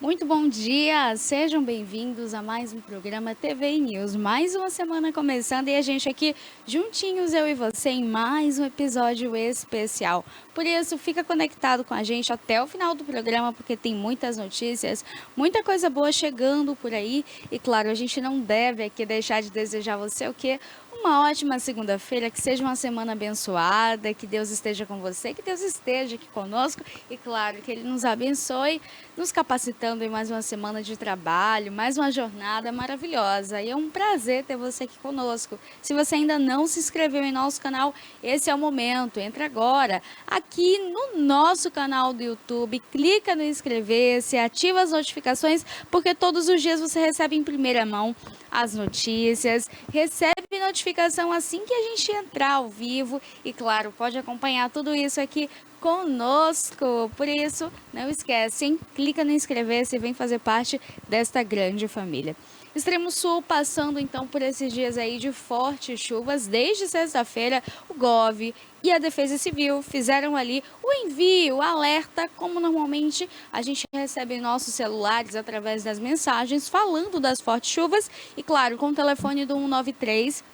Muito bom dia, sejam bem-vindos a mais um programa TV News. Mais uma semana começando e a gente aqui juntinhos, eu e você, em mais um episódio especial. Por isso, fica conectado com a gente até o final do programa, porque tem muitas notícias, muita coisa boa chegando por aí. E claro, a gente não deve aqui deixar de desejar a você o quê? Uma ótima segunda-feira, que seja uma semana abençoada, que Deus esteja com você, que Deus esteja aqui conosco e, claro, que Ele nos abençoe, nos capacitando em mais uma semana de trabalho, mais uma jornada maravilhosa. E é um prazer ter você aqui conosco. Se você ainda não se inscreveu em nosso canal, esse é o momento. Entre agora aqui no nosso canal do YouTube, clica no inscrever-se, ativa as notificações, porque todos os dias você recebe em primeira mão as notícias, recebe notificação assim que a gente entrar ao vivo e, claro, pode acompanhar tudo isso aqui conosco. Por isso, não esquece, hein? Clica no inscrever-se e vem fazer parte desta grande família. Extremo Sul passando então por esses dias aí de fortes chuvas. Desde sexta-feira, o GOV e a Defesa Civil fizeram ali o envio, o alerta, como normalmente a gente recebe em nossos celulares através das mensagens falando das fortes chuvas e, claro, com o telefone do 193,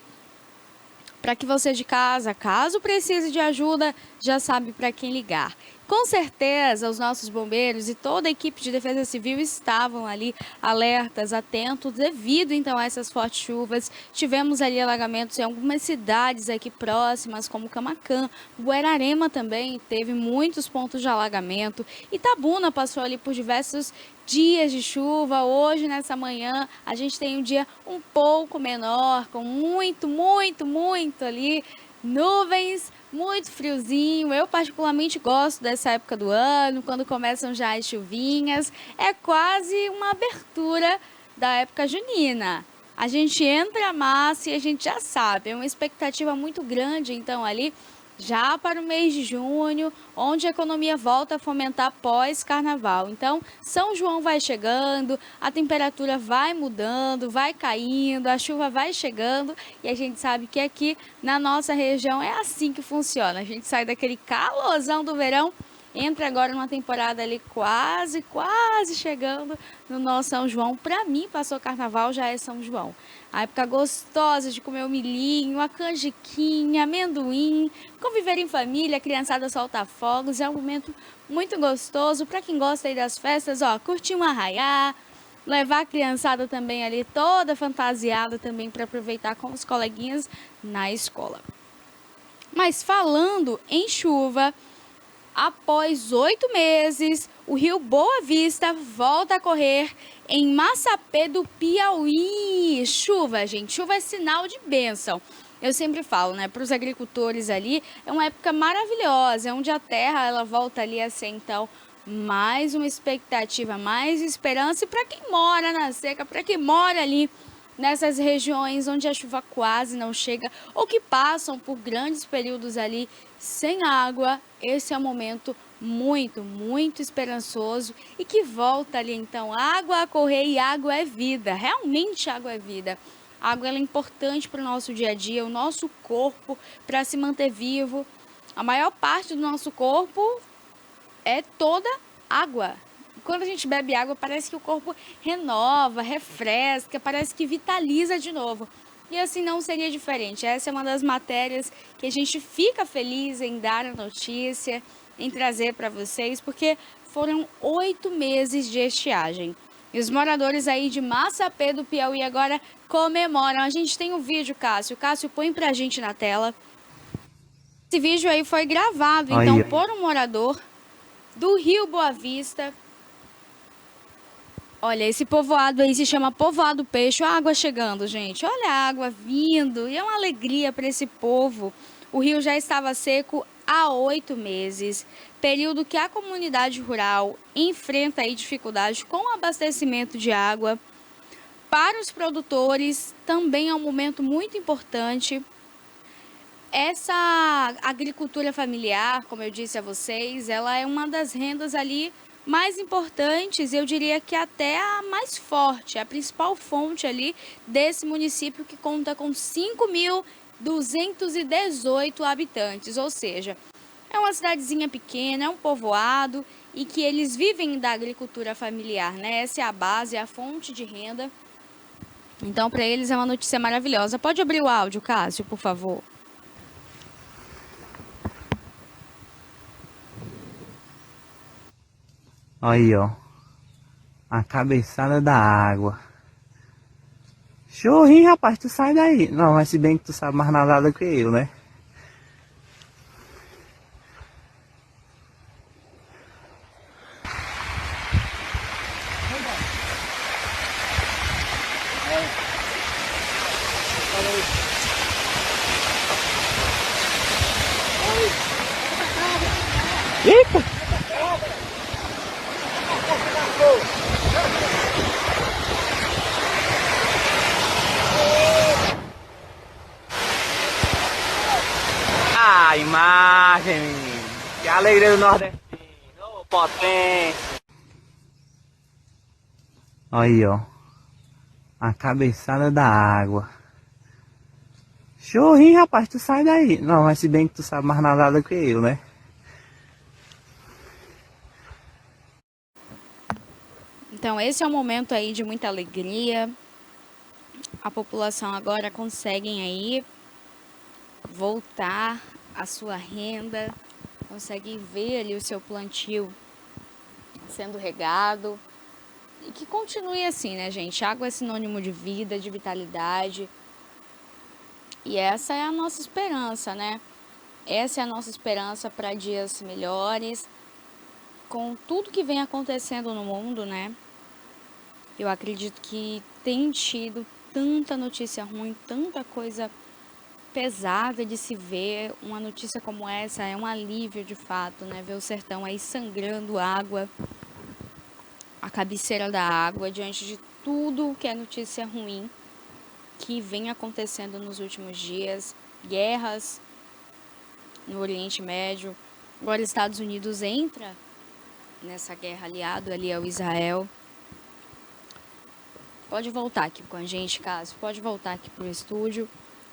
para que você de casa, caso precise de ajuda, já sabe para quem ligar. Com certeza, os nossos bombeiros e toda a equipe de defesa civil estavam ali alertas, atentos, devido então a essas fortes chuvas. Tivemos ali alagamentos em algumas cidades aqui próximas, como Camaquã, Guararema também teve muitos pontos de alagamento. Itabuna passou ali por diversos dias de chuva. Hoje, nessa manhã, a gente tem um dia um pouco menor, com muito ali nuvens, muito friozinho. Eu particularmente gosto dessa época do ano, quando começam já as chuvinhas. É quase uma abertura da época junina. A gente entra a massa e a gente já sabe, é uma expectativa muito grande, então, ali já para o mês de junho, onde a economia volta a fomentar pós-carnaval. Então, São João vai chegando, a temperatura vai mudando, vai caindo, a chuva vai chegando e a gente sabe que aqui na nossa região é assim que funciona. A gente sai daquele calorzão do verão, entra agora numa temporada ali quase chegando no nosso São João. Para mim, passou carnaval, já é São João. A época gostosa de comer o milhinho, a canjiquinha, amendoim, conviver em família, a criançada solta fogos. É um momento muito gostoso para quem gosta aí das festas, ó, curtir um arraiá, levar a criançada também ali toda fantasiada também para aproveitar com os coleguinhas na escola. Mas falando em chuva, após 8 meses, o rio Boa Vista volta a correr em Massapê do Piauí. Chuva, gente, chuva é sinal de bênção. Eu sempre falo, né, para os agricultores ali, é uma época maravilhosa, é onde a terra ela volta ali a ser, então, mais uma expectativa, mais esperança. E para quem mora na seca, para quem mora ali nessas regiões onde a chuva quase não chega ou que passam por grandes períodos ali sem água, esse é um momento muito esperançoso e que volta ali então água a correr. E água é vida, realmente água é vida. A água ela é importante para o nosso dia a dia, o nosso corpo, para se manter vivo. A maior parte do nosso corpo é toda água. Quando a gente bebe água, parece que o corpo renova, refresca, parece que vitaliza de novo. E assim não seria diferente. Essa é uma das matérias que a gente fica feliz em dar a notícia, em trazer para vocês, porque foram 8 meses de estiagem. E os moradores aí de Massapê do Piauí agora comemoram. A gente tem um vídeo, Cássio. Cássio, põe pra gente na tela. Esse vídeo aí foi gravado, então, Aí, por um morador do Rio Boa Vista. Olha, esse povoado aí se chama Povoado Peixe. Olha a água chegando, gente. Olha a água vindo. E é uma alegria para esse povo. O rio já estava seco há 8 meses. Período que a comunidade rural enfrenta aí dificuldades com o abastecimento de água. Para os produtores, também é um momento muito importante. Essa agricultura familiar, como eu disse a vocês, ela é uma das rendas ali mais importantes, eu diria que até a mais forte, a principal fonte ali desse município que conta com 5.218 habitantes, ou seja, é uma cidadezinha pequena, é um povoado e que eles vivem da agricultura familiar, né? Essa é a base, é a fonte de renda. Então, para eles é uma notícia maravilhosa. Pode abrir o áudio, Cássio, por favor. Aí, ó. A cabeçada da água. Chorrinho, rapaz, tu sai daí. Não, mas se bem que tu sabe mais nadar do que eu, né? Eita! Ah, imagem, menino. Que alegria do nordestino. Ô, potência. Aí, ó. A cabeçada da água. Chorrinho, rapaz, tu sai daí. Não, mas se bem que tu sabe mais nadar do que eu, né? Então, esse é um momento aí de muita alegria. A população agora consegue aí voltar à sua renda, consegue ver ali o seu plantio sendo regado. E que continue assim, né, gente? Água é sinônimo de vida, de vitalidade. E essa é a nossa esperança, né? Essa é a nossa esperança para dias melhores. Com tudo que vem acontecendo no mundo, né? Eu acredito que tem tido tanta notícia ruim, tanta coisa pesada de se ver. Uma notícia como essa é um alívio de fato, né? Ver o sertão aí sangrando água, a cabeceira da água, diante de tudo que é notícia ruim que vem acontecendo nos últimos dias. Guerras no Oriente Médio. Agora os Estados Unidos entra nessa guerra aliado ali ao Israel. Pode voltar aqui com a gente, Cássio. Pode voltar aqui para o estúdio,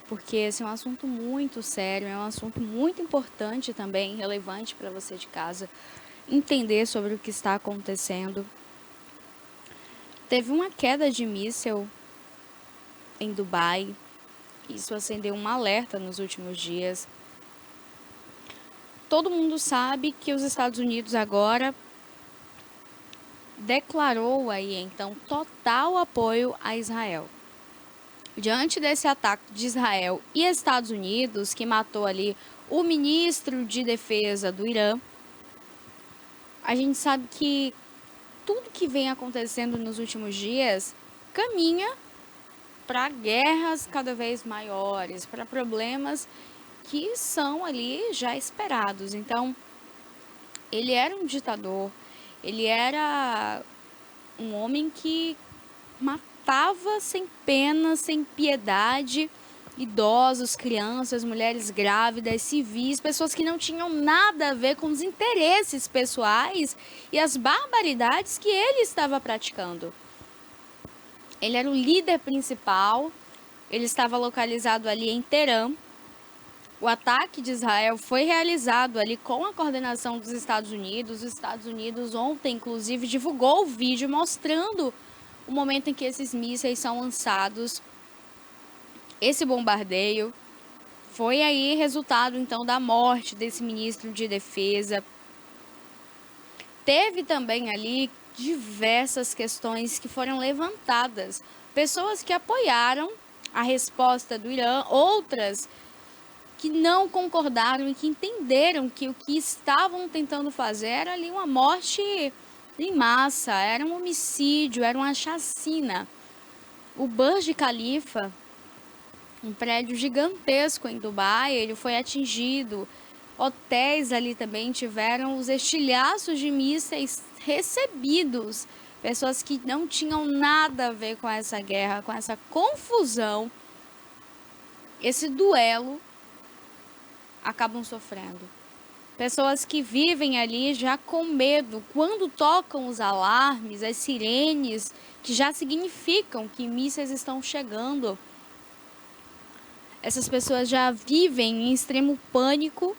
porque esse é um assunto muito sério, é um assunto muito importante também, relevante para você de casa entender sobre o que está acontecendo. Teve uma queda de míssil em Dubai. Isso acendeu um alerta nos últimos dias. Todo mundo sabe que os Estados Unidos agora declarou aí, então, total apoio a Israel. Diante desse ataque de Israel e Estados Unidos, que matou ali o ministro de defesa do Irã, a gente sabe que tudo que vem acontecendo nos últimos dias caminha para guerras cada vez maiores, para problemas que são ali já esperados. Então, ele era um ditador, ele era um homem que matava sem pena, sem piedade, idosos, crianças, mulheres grávidas, civis, pessoas que não tinham nada a ver com os interesses pessoais e as barbaridades que ele estava praticando. Ele era o líder principal, ele estava localizado ali em Teherã. O ataque de Israel foi realizado ali com a coordenação dos Estados Unidos. Os Estados Unidos ontem, inclusive, divulgou o vídeo mostrando o momento em que esses mísseis são lançados. Esse bombardeio foi aí resultado, então, da morte desse ministro de defesa. Teve também ali diversas questões que foram levantadas. Pessoas que apoiaram a resposta do Irã, outras que não concordaram e que entenderam que o que estavam tentando fazer era ali uma morte em massa, era um homicídio, era uma chacina. O Burj Khalifa, um prédio gigantesco em Dubai, ele foi atingido. Hotéis ali também tiveram os estilhaços de mísseis recebidos. Pessoas que não tinham nada a ver com essa guerra, com essa confusão, esse duelo, acabam sofrendo. Pessoas que vivem ali já com medo, quando tocam os alarmes, as sirenes, que já significam que mísseis estão chegando. Essas pessoas já vivem em extremo pânico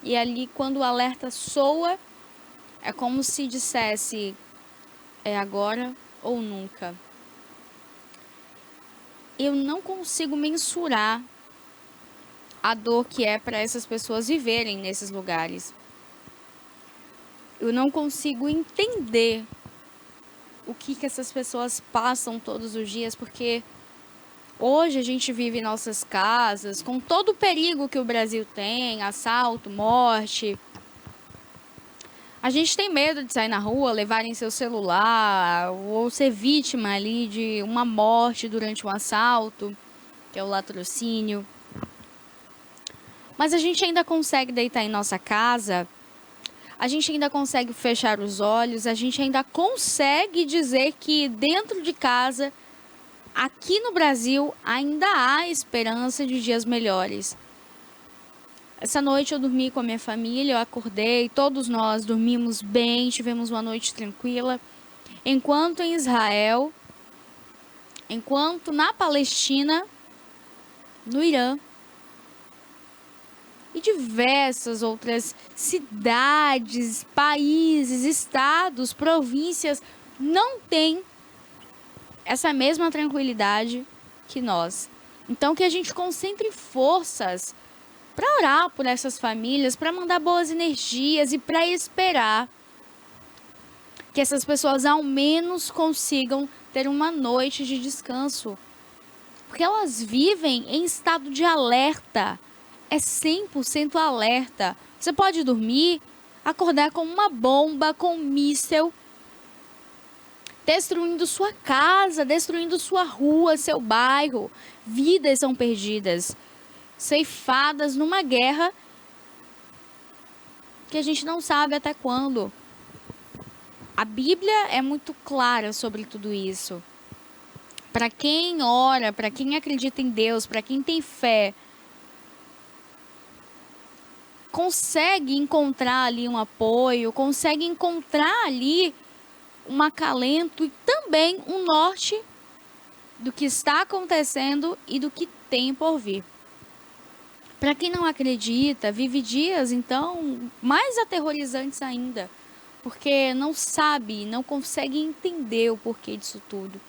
e ali quando o alerta soa, É como se dissesse, é agora ou nunca. Eu não consigo mensurar a dor que é para essas pessoas viverem nesses lugares. Eu não consigo entender o que essas pessoas passam todos os dias, porque hoje a gente vive em nossas casas com todo o perigo que o Brasil tem, assalto, morte. A gente tem medo de sair na rua, levarem seu celular ou ser vítima ali de uma morte durante um assalto, que é o latrocínio. Mas a gente ainda consegue deitar em nossa casa, a gente ainda consegue fechar os olhos, a gente ainda consegue dizer que dentro de casa, aqui no Brasil, ainda há esperança de dias melhores. Essa noite eu dormi com a minha família, eu acordei, todos nós dormimos bem, tivemos uma noite tranquila. Enquanto em Israel, enquanto na Palestina, no Irã e diversas outras cidades, países, estados, províncias não têm essa mesma tranquilidade que nós. Então que a gente concentre forças para orar por essas famílias, para mandar boas energias e para esperar que essas pessoas ao menos consigam ter uma noite de descanso. Porque elas vivem em estado de alerta. É 100% alerta. Você pode dormir, acordar com uma bomba, com um míssel, destruindo sua casa, destruindo sua rua, seu bairro. Vidas são perdidas, ceifadas numa guerra que a gente não sabe até quando. A Bíblia é muito clara sobre tudo isso. Para quem ora, para quem acredita em Deus, para quem tem fé, consegue encontrar ali um apoio, consegue encontrar ali um acalento e também um norte do que está acontecendo e do que tem por vir. Para quem não acredita, vive dias, então, mais aterrorizantes ainda, porque não sabe, não consegue entender o porquê disso tudo.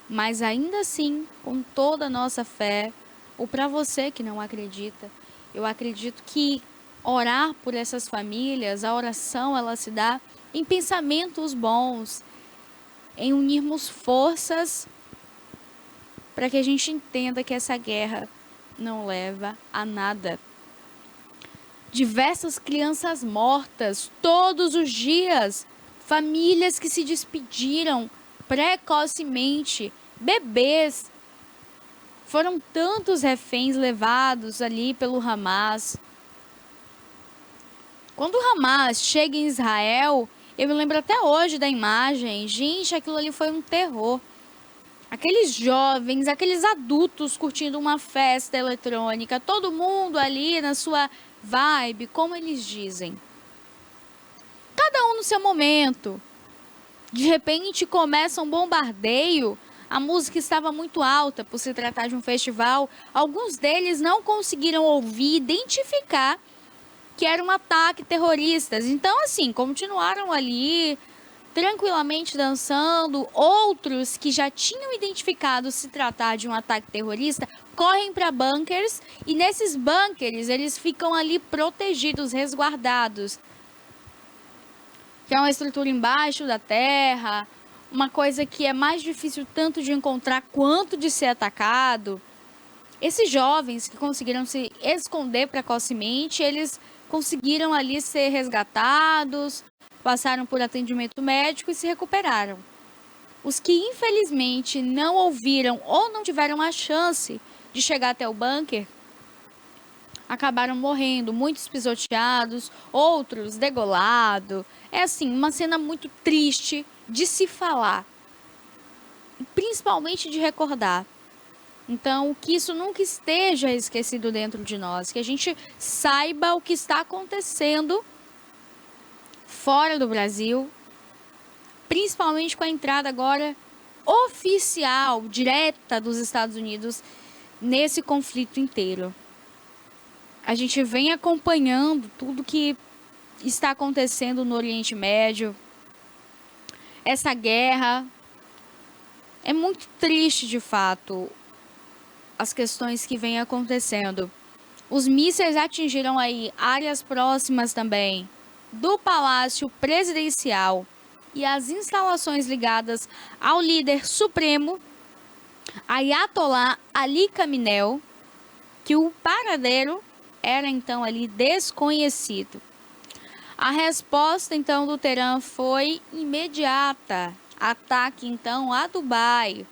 Mas ainda assim, com toda a nossa fé, ou para você que não acredita, eu acredito que orar por essas famílias, a oração ela se dá em pensamentos bons, em unirmos forças para que a gente entenda que essa guerra não leva a nada. Diversas crianças mortas todos os dias, famílias que se despediram precocemente, bebês. Foram tantos reféns levados ali pelo Hamas. Quando o Hamas chega em Israel, eu me lembro até hoje da imagem. Gente, aquilo ali foi um terror. Aqueles jovens, aqueles adultos curtindo uma festa eletrônica, todo mundo ali na sua vibe, como eles dizem. Cada um no seu momento. De repente começa um bombardeio. A música estava muito alta por se tratar de um festival. Alguns deles não conseguiram ouvir, identificar que era um ataque terrorista. Então, assim, continuaram ali tranquilamente dançando. Outros que já tinham identificado se tratar de um ataque terrorista correm para bunkers e nesses bunkers eles ficam ali protegidos, resguardados. Que é uma estrutura embaixo da terra, uma coisa que é mais difícil tanto de encontrar quanto de ser atacado. Esses jovens que conseguiram se esconder precocemente, eles conseguiram ali ser resgatados, passaram por atendimento médico e se recuperaram. Os que infelizmente não ouviram ou não tiveram a chance de chegar até o bunker, acabaram morrendo, muitos pisoteados, outros degolados. É assim, uma cena muito triste de se falar, principalmente de recordar. Então, que isso nunca esteja esquecido dentro de nós, que a gente saiba o que está acontecendo fora do Brasil, principalmente com a entrada agora oficial, direta dos Estados Unidos nesse conflito inteiro. A gente vem acompanhando tudo que está acontecendo no Oriente Médio. Essa guerra é muito triste, de fato, as questões que vêm acontecendo. Os mísseis atingiram aí áreas próximas também do Palácio Presidencial e as instalações ligadas ao líder supremo, Ayatollah Ali Khamenei, que o paradeiro era então ali desconhecido. A resposta então do Teherã foi imediata. Ataque então a Dubai.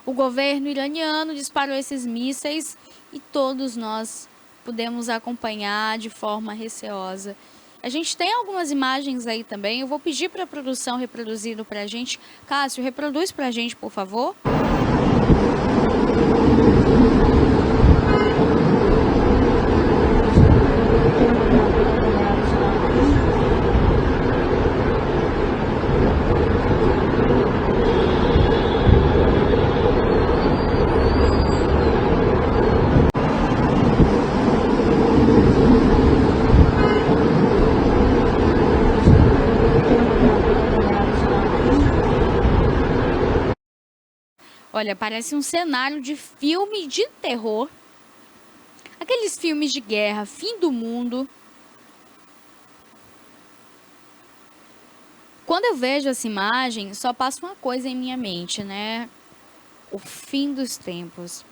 O governo iraniano disparou esses mísseis e todos nós pudemos acompanhar de forma receosa. A gente tem algumas imagens aí também. Eu vou pedir para a produção reproduzir para a gente. Cássio, reproduz para a gente, por favor. Olha, parece um cenário de filme de terror. Aqueles filmes de guerra, fim do mundo. Quando eu vejo essa imagem, só passa uma coisa em minha mente, né? O fim dos tempos.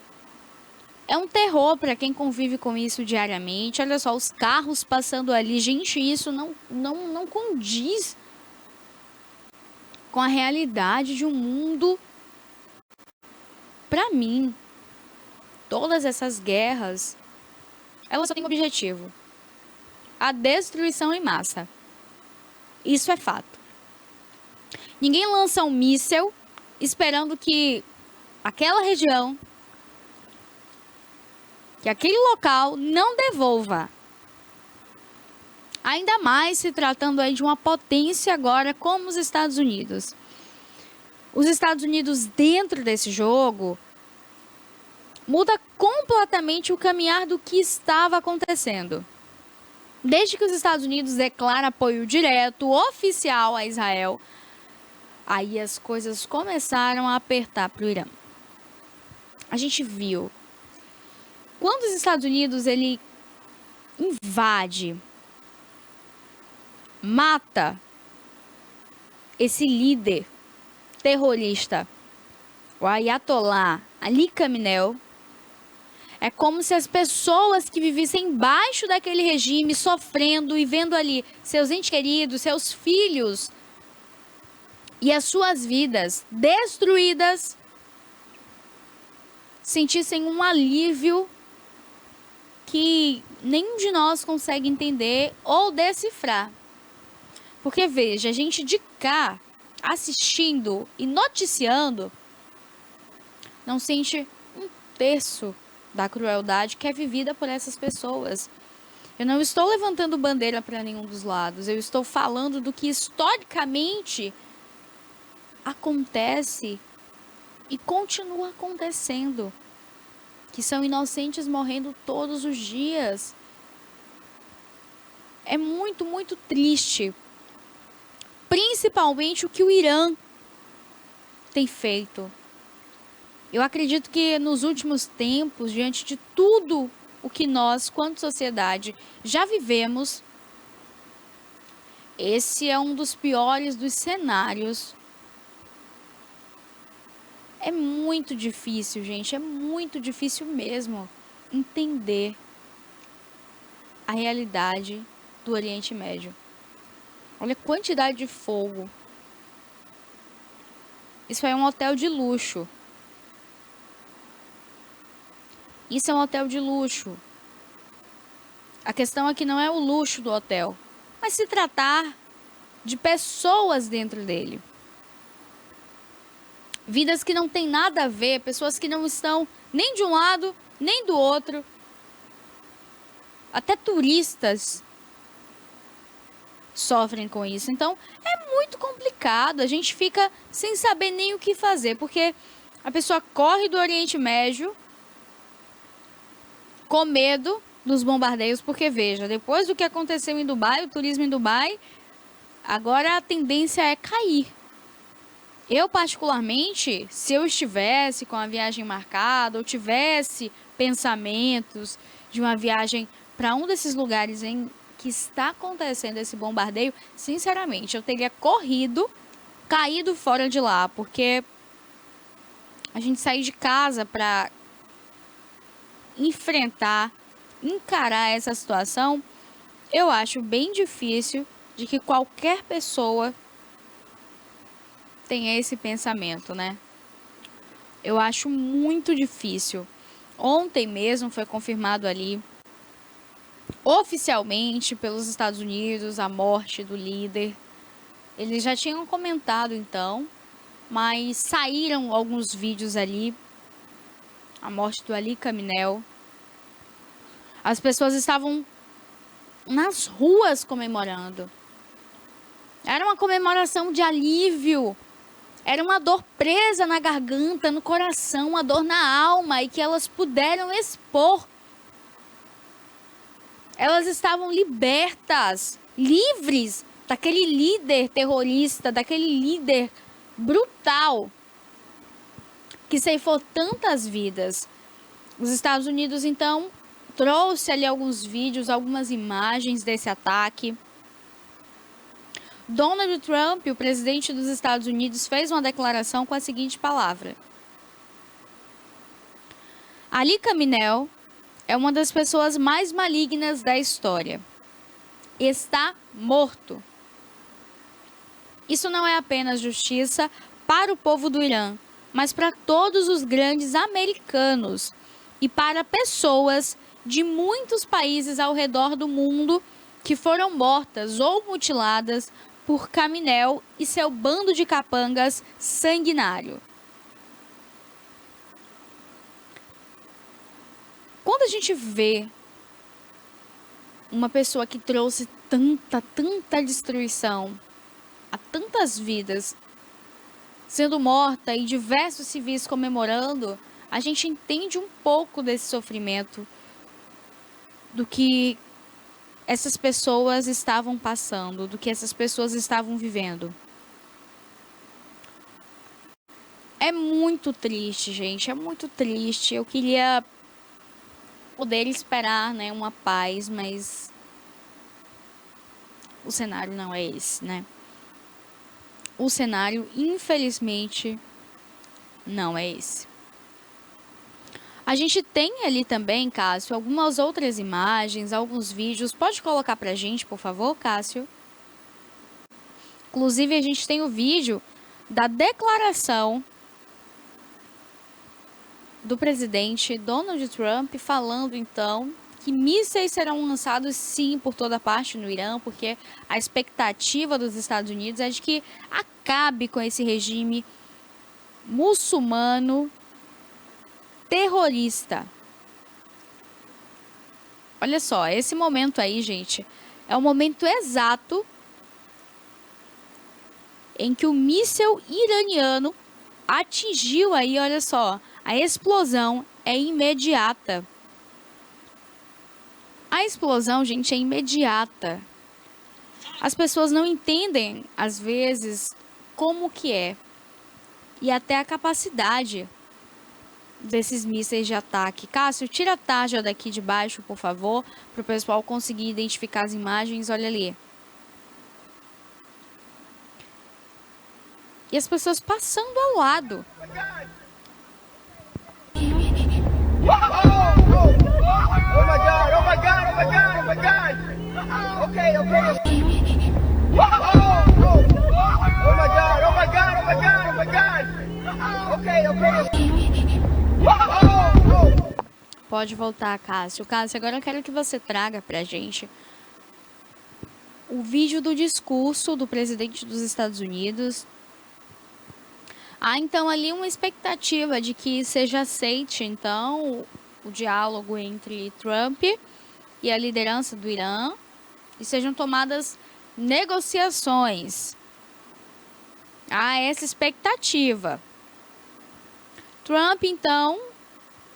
É um terror para quem convive com isso diariamente. Olha só, os carros passando ali. Gente, isso não condiz com a realidade de um mundo. Para mim, todas essas guerras, elas só têm um objetivo: a destruição em massa. Isso é fato. Ninguém lança um míssil esperando que aquela região, que aquele local não devolva. Ainda mais se tratando aí de uma potência agora como os Estados Unidos. Os Estados Unidos dentro desse jogo muda completamente o caminhar do que estava acontecendo. Desde que os Estados Unidos declaram apoio direto, oficial a Israel, aí as coisas começaram a apertar para o Irã. A gente viu. Quando os Estados Unidos ele invade, mata esse líder terrorista, o Ayatollah Ali Khamenei, é como se as pessoas que vivessem embaixo daquele regime, sofrendo e vendo ali seus entes queridos, seus filhos e as suas vidas destruídas, sentissem um alívio que nenhum de nós consegue entender ou decifrar. Porque, veja, a gente de cá, assistindo e noticiando, não sente um terço da crueldade que é vivida por essas pessoas. Eu não estou levantando bandeira para nenhum dos lados. Eu estou falando do que historicamente acontece e continua acontecendo. Que são inocentes morrendo todos os dias. É muito, muito triste. Principalmente o que o Irã tem feito. Eu acredito que nos últimos tempos, diante de tudo o que nós, quanto sociedade, já vivemos, esse é um dos piores dos cenários. É muito difícil, gente, é muito difícil mesmo entender a realidade do Oriente Médio. Olha a quantidade de fogo. Isso é um hotel de luxo. Isso é um hotel de luxo. A questão aqui não é o luxo do hotel, mas se tratar de pessoas dentro dele. Vidas que não tem nada a ver, pessoas que não estão nem de um lado, nem do outro. Até turistas sofrem com isso. Então, é muito complicado. A gente fica sem saber nem o que fazer, porque a pessoa corre do Oriente Médio com medo dos bombardeios, porque veja, depois do que aconteceu em Dubai, o turismo em Dubai, agora a tendência é cair. Eu, particularmente, se eu estivesse com a viagem marcada, ou tivesse pensamentos de uma viagem para um desses lugares em que está acontecendo esse bombardeio, sinceramente, eu teria caído fora de lá, porque a gente sair de casa para encarar essa situação, eu acho bem difícil de que qualquer pessoa tenha esse pensamento, né? Eu acho muito difícil. Ontem mesmo foi confirmado ali, oficialmente pelos Estados Unidos, a morte do líder. Eles já tinham comentado então, mas saíram alguns vídeos ali, a morte do Ali Khamenei. As pessoas estavam nas ruas comemorando. Era uma comemoração de alívio. Era uma dor presa na garganta, no coração, uma dor na alma, e que elas puderam expor. Elas estavam libertas, livres daquele líder terrorista, daquele líder brutal que ceifou tantas vidas. Os Estados Unidos, então, trouxe ali alguns vídeos, algumas imagens desse ataque. Donald Trump, o presidente dos Estados Unidos, fez uma declaração com a seguinte palavra: Ali Khamenei é uma das pessoas mais malignas da história. Está morto. Isso não é apenas justiça para o povo do Irã, mas para todos os grandes americanos e para pessoas de muitos países ao redor do mundo que foram mortas ou mutiladas por Khamenei e seu bando de capangas sanguinário. Quando a gente vê uma pessoa que trouxe tanta destruição a tantas vidas sendo morta e diversos civis comemorando, a gente entende um pouco desse sofrimento, do que essas pessoas estavam passando, do que essas pessoas estavam vivendo. É muito triste, gente, é muito triste. Eu queria poder esperar, né, uma paz, mas o cenário não é esse, né? O cenário, infelizmente, não é esse. A gente tem ali também, Cássio, algumas outras imagens, alguns vídeos. Pode colocar pra gente, por favor, Cássio? Inclusive, a gente tem o vídeo da declaração do presidente Donald Trump falando, então, que mísseis serão lançados, sim, por toda parte no Irã, porque a expectativa dos Estados Unidos é de que acabe com esse regime muçulmano terrorista. Olha só, esse momento aí, gente, é o momento exato em que o míssil iraniano atingiu aí, olha só, a explosão é imediata. A explosão, gente, é imediata. As pessoas não entendem, às vezes, como que é. E até a capacidade desses mísseis de ataque. Cássio, tira a tarja daqui de baixo, por favor, para o pessoal conseguir identificar as imagens. Olha ali. E as pessoas passando ao lado. Oh my God, oh my God, oh my God, oh my God. Okay. Oh my God, oh my God, oh my God, oh my God. Okay. Pode voltar, Cássio. Cássio, agora eu quero que você traga pra gente o vídeo do discurso do presidente dos Estados Unidos. Há, então, ali uma expectativa de que seja aceite, então, o diálogo entre Trump e a liderança do Irã e sejam tomadas negociações. Há essa expectativa. Trump, então,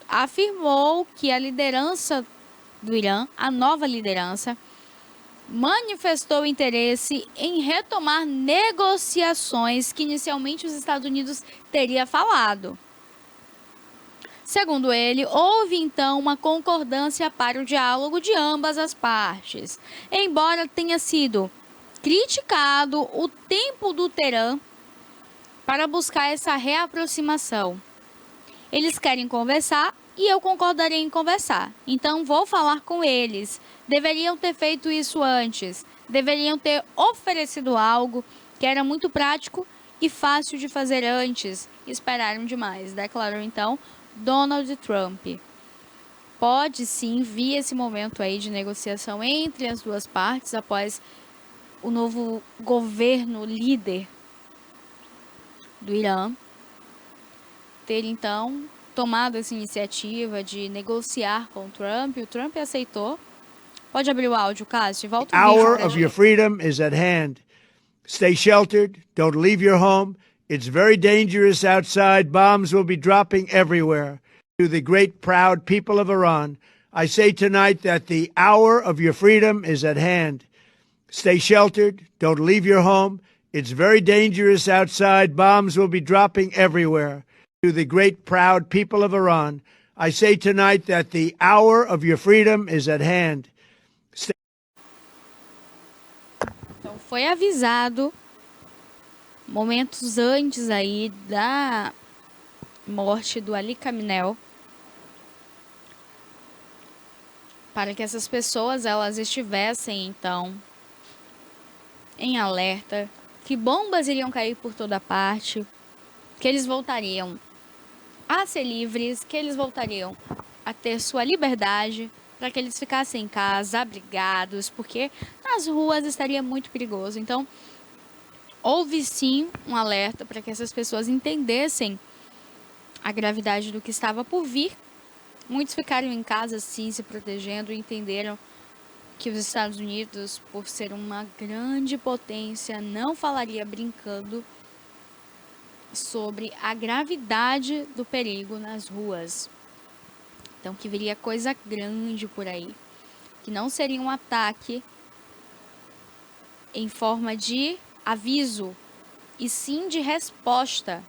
afirmou que a liderança do Irã, a nova liderança, manifestou interesse em retomar negociações que inicialmente os Estados Unidos teria falado. Segundo ele, houve então uma concordância para o diálogo de ambas as partes, embora tenha sido criticado o tempo do Teherã para buscar essa reaproximação. Eles querem conversar e eu concordarei em conversar. Então vou falar com eles. Deveriam ter feito isso antes. Deveriam ter oferecido algo que era muito prático e fácil de fazer antes. Esperaram demais, declarou então Donald Trump. Pode sim vir esse momento aí de negociação entre as duas partes após o novo governo líder do Irã ter então tomado essa iniciativa de negociar com o Trump. O Trump aceitou. Pode abrir o áudio, Cássio. Volta o vídeo. The hour of your freedom is at hand. Stay sheltered. Don't leave your home. It's very dangerous outside. Bombs will be dropping everywhere. To the great, proud people of Iran, I say tonight that the hour of your freedom is at hand. Stay sheltered. Don't leave your home. It's very dangerous outside. Bombs will be dropping everywhere. To the great, proud people of Iran, I say tonight that the hour of your freedom is at hand. Então foi avisado momentos antes aí da morte do Ali Khamenei para que essas pessoas elas estivessem então em alerta, que bombas iriam cair por toda parte, que eles voltariam a ser livres, que eles voltariam a ter sua liberdade, para que eles ficassem em casa, abrigados, porque nas ruas estaria muito perigoso. Então, houve sim um alerta para que essas pessoas entendessem a gravidade do que estava por vir. Muitos ficaram em casa sim, se protegendo, e entenderam que os Estados Unidos, por ser uma grande potência, não falaria brincando sobre a gravidade do perigo nas ruas. Então, que viria coisa grande por aí. Que não seria um ataque em forma de aviso, e sim de resposta.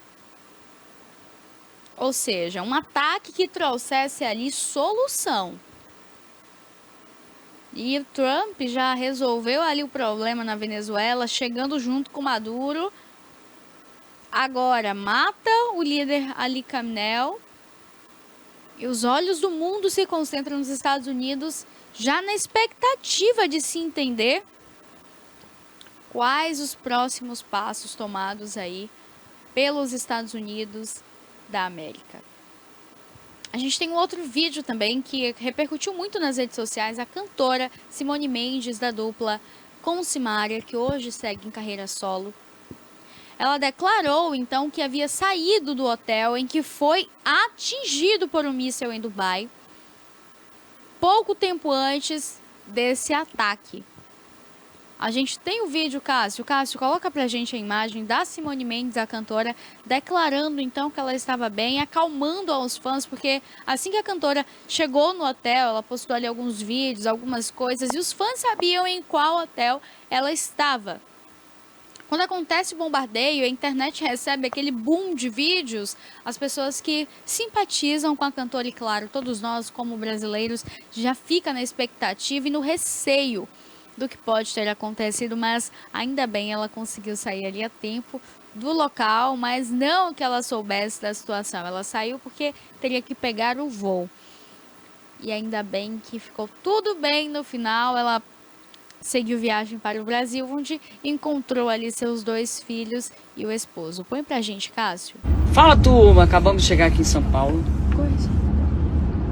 Ou seja, um ataque que trouxesse ali solução. E o Trump já resolveu ali o problema na Venezuela, chegando junto com Maduro. Agora mata o líder Ali Khamenei. E os olhos do mundo se concentram nos Estados Unidos, já na expectativa de se entender quais os próximos passos tomados aí pelos Estados Unidos da América. A gente tem um outro vídeo também que repercutiu muito nas redes sociais. A cantora Simone Mendes, da dupla com Simaria, que hoje segue em carreira solo. Ela declarou, então, que havia saído do hotel em que foi atingido por um míssil em Dubai, pouco tempo antes desse ataque. A gente tem o vídeo, Cássio. Cássio, coloca pra gente a imagem da Simone Mendes, a cantora, declarando, então, que ela estava bem, acalmando aos fãs, porque assim que a cantora chegou no hotel, ela postou ali alguns vídeos, algumas coisas, e os fãs sabiam em qual hotel ela estava. Quando acontece o bombardeio, a internet recebe aquele boom de vídeos, as pessoas que simpatizam com a cantora, e claro, todos nós como brasileiros já fica na expectativa e no receio do que pode ter acontecido, mas ainda bem ela conseguiu sair ali a tempo do local, mas não que ela soubesse da situação, ela saiu porque teria que pegar o voo. E ainda bem que ficou tudo bem no final, ela seguiu viagem para o Brasil, onde encontrou ali seus 2 filhos e o esposo. Põe pra gente, Cássio. Fala, turma! Acabamos de chegar aqui em São Paulo. Coisa.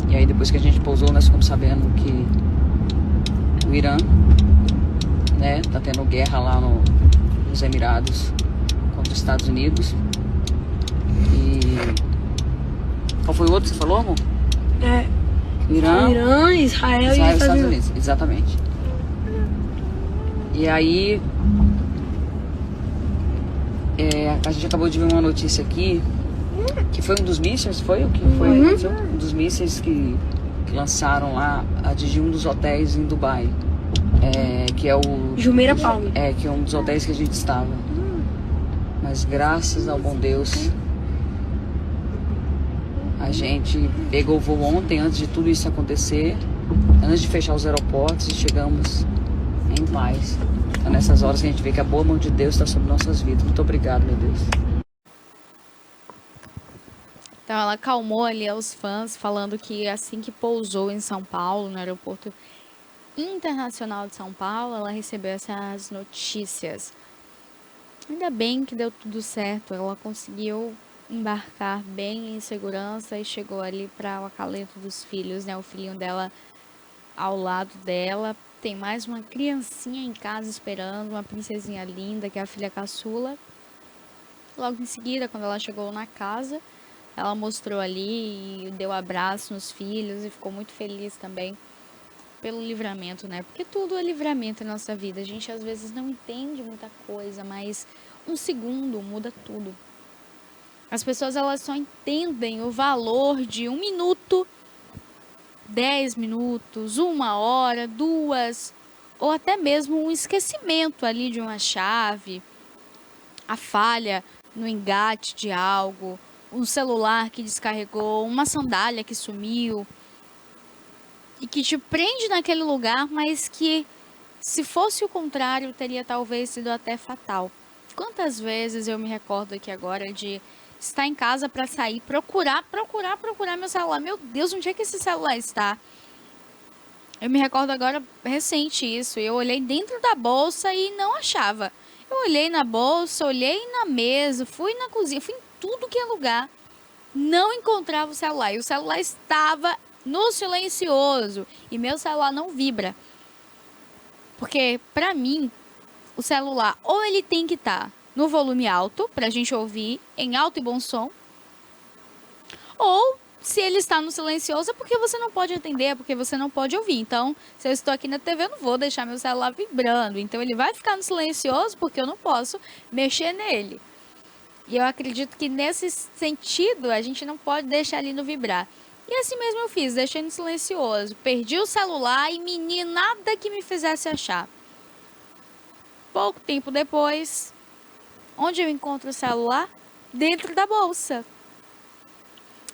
E aí, depois que a gente pousou, nós ficamos sabendo que o Irã, né, tá tendo guerra lá nos Emirados contra os Estados Unidos. E qual foi o outro que você falou, amor? Irã, Israel e Estados Unidos. Exatamente. E aí, a gente acabou de ver uma notícia aqui, que foi um dos mísseis, foi o que foi? Um dos mísseis que que lançaram lá de um dos hotéis em Dubai, que é o Jumeirah Palm. Que é um dos hotéis que a gente estava. Mas graças ao bom Deus, a gente pegou o voo ontem, antes de tudo isso acontecer, antes de fechar os aeroportos, e chegamos em paz. Então, nessas horas que a gente vê que a boa mão de Deus está sobre nossas vidas. Muito obrigado, meu Deus. Então ela acalmou ali aos fãs, falando que assim que pousou em São Paulo, no aeroporto internacional de São Paulo, ela recebeu essas notícias. Ainda bem que deu tudo certo, ela conseguiu embarcar bem em segurança e chegou ali para o acalento dos filhos, né? O filhinho dela ao lado dela. Tem mais uma criancinha em casa esperando, uma princesinha linda, que é a filha caçula. Logo em seguida, quando ela chegou na casa, ela mostrou ali e deu abraço nos filhos e ficou muito feliz também pelo livramento, né? Porque tudo é livramento na nossa vida. A gente às vezes não entende muita coisa, mas um segundo muda tudo. As pessoas, elas só entendem o valor de 1 minuto, 10 minutos, 1 hora, 2, ou até mesmo um esquecimento ali de uma chave, a falha no engate de algo, um celular que descarregou, uma sandália que sumiu e que te prende naquele lugar, mas que, se fosse o contrário, teria talvez sido até fatal. Quantas vezes eu me recordo aqui agora de estar em casa para sair, procurar meu celular. Meu Deus, onde é que esse celular está? Eu me recordo agora, recente isso, eu olhei dentro da bolsa e não achava. Eu olhei na bolsa, olhei na mesa, fui na cozinha, fui em tudo que é lugar. Não encontrava o celular. E o celular estava no silencioso. E meu celular não vibra. Porque, pra mim, o celular ou ele tem que estar no volume alto, pra gente ouvir em alto e bom som. Ou, se ele está no silencioso, é porque você não pode atender, é porque você não pode ouvir. Então, se eu estou aqui na TV, eu não vou deixar meu celular vibrando. Então, ele vai ficar no silencioso porque eu não posso mexer nele. E eu acredito que nesse sentido, a gente não pode deixar ali no vibrar. E assim mesmo eu fiz, deixei no silencioso. Perdi o celular e menina, nada que me fizesse achar. Pouco tempo depois, onde eu encontro o celular? Dentro da bolsa.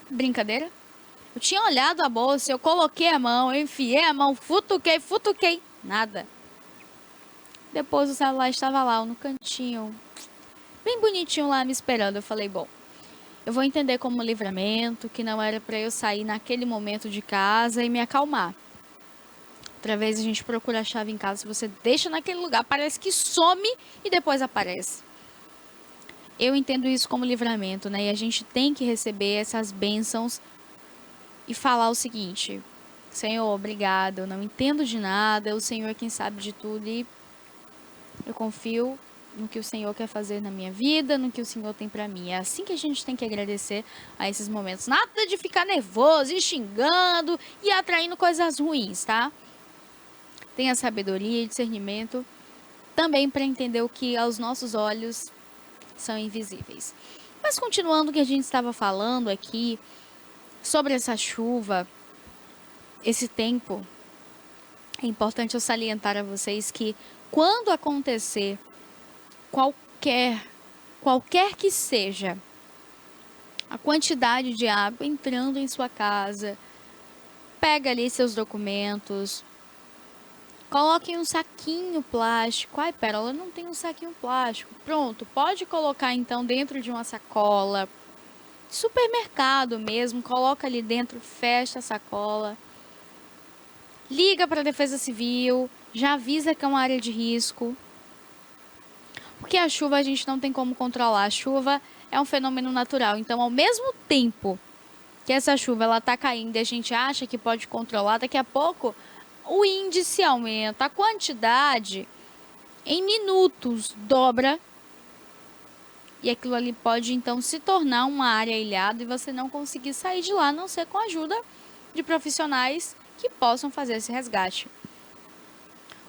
Brincadeira? Eu tinha olhado a bolsa, eu coloquei a mão, eu enfiei a mão, futuquei. Nada. Depois o celular estava lá, no cantinho, bem bonitinho lá me esperando. Eu falei, bom, eu vou entender como livramento, que não era para eu sair naquele momento de casa e me acalmar. Outra vez a gente procura a chave em casa, você deixa naquele lugar, parece que some e depois aparece. Eu entendo isso como livramento, né? E a gente tem que receber essas bênçãos e falar o seguinte: Senhor, obrigado, eu não entendo de nada, o Senhor é quem sabe de tudo e eu confio no que o Senhor quer fazer na minha vida, no que o Senhor tem pra mim. É assim que a gente tem que agradecer a esses momentos. Nada de ficar nervoso e xingando e atraindo coisas ruins, tá? Tenha sabedoria e discernimento também para entender o que aos nossos olhos são invisíveis. Mas continuando o que a gente estava falando aqui sobre essa chuva, esse tempo, é importante eu salientar a vocês que quando acontecer qualquer que seja a quantidade de água entrando em sua casa, pega ali seus documentos, coloque em um saquinho plástico. Ai, Pérola, não tem um saquinho plástico. Pronto, pode colocar então dentro de uma sacola, supermercado mesmo, coloca ali dentro, fecha a sacola, liga para a Defesa Civil, já avisa que é uma área de risco. Porque a chuva a gente não tem como controlar. A chuva é um fenômeno natural. Então, ao mesmo tempo que essa chuva ela tá caindo e a gente acha que pode controlar, daqui a pouco o índice aumenta, a quantidade em minutos dobra. E aquilo ali pode então se tornar uma área ilhada e você não conseguir sair de lá, a não ser com a ajuda de profissionais que possam fazer esse resgate.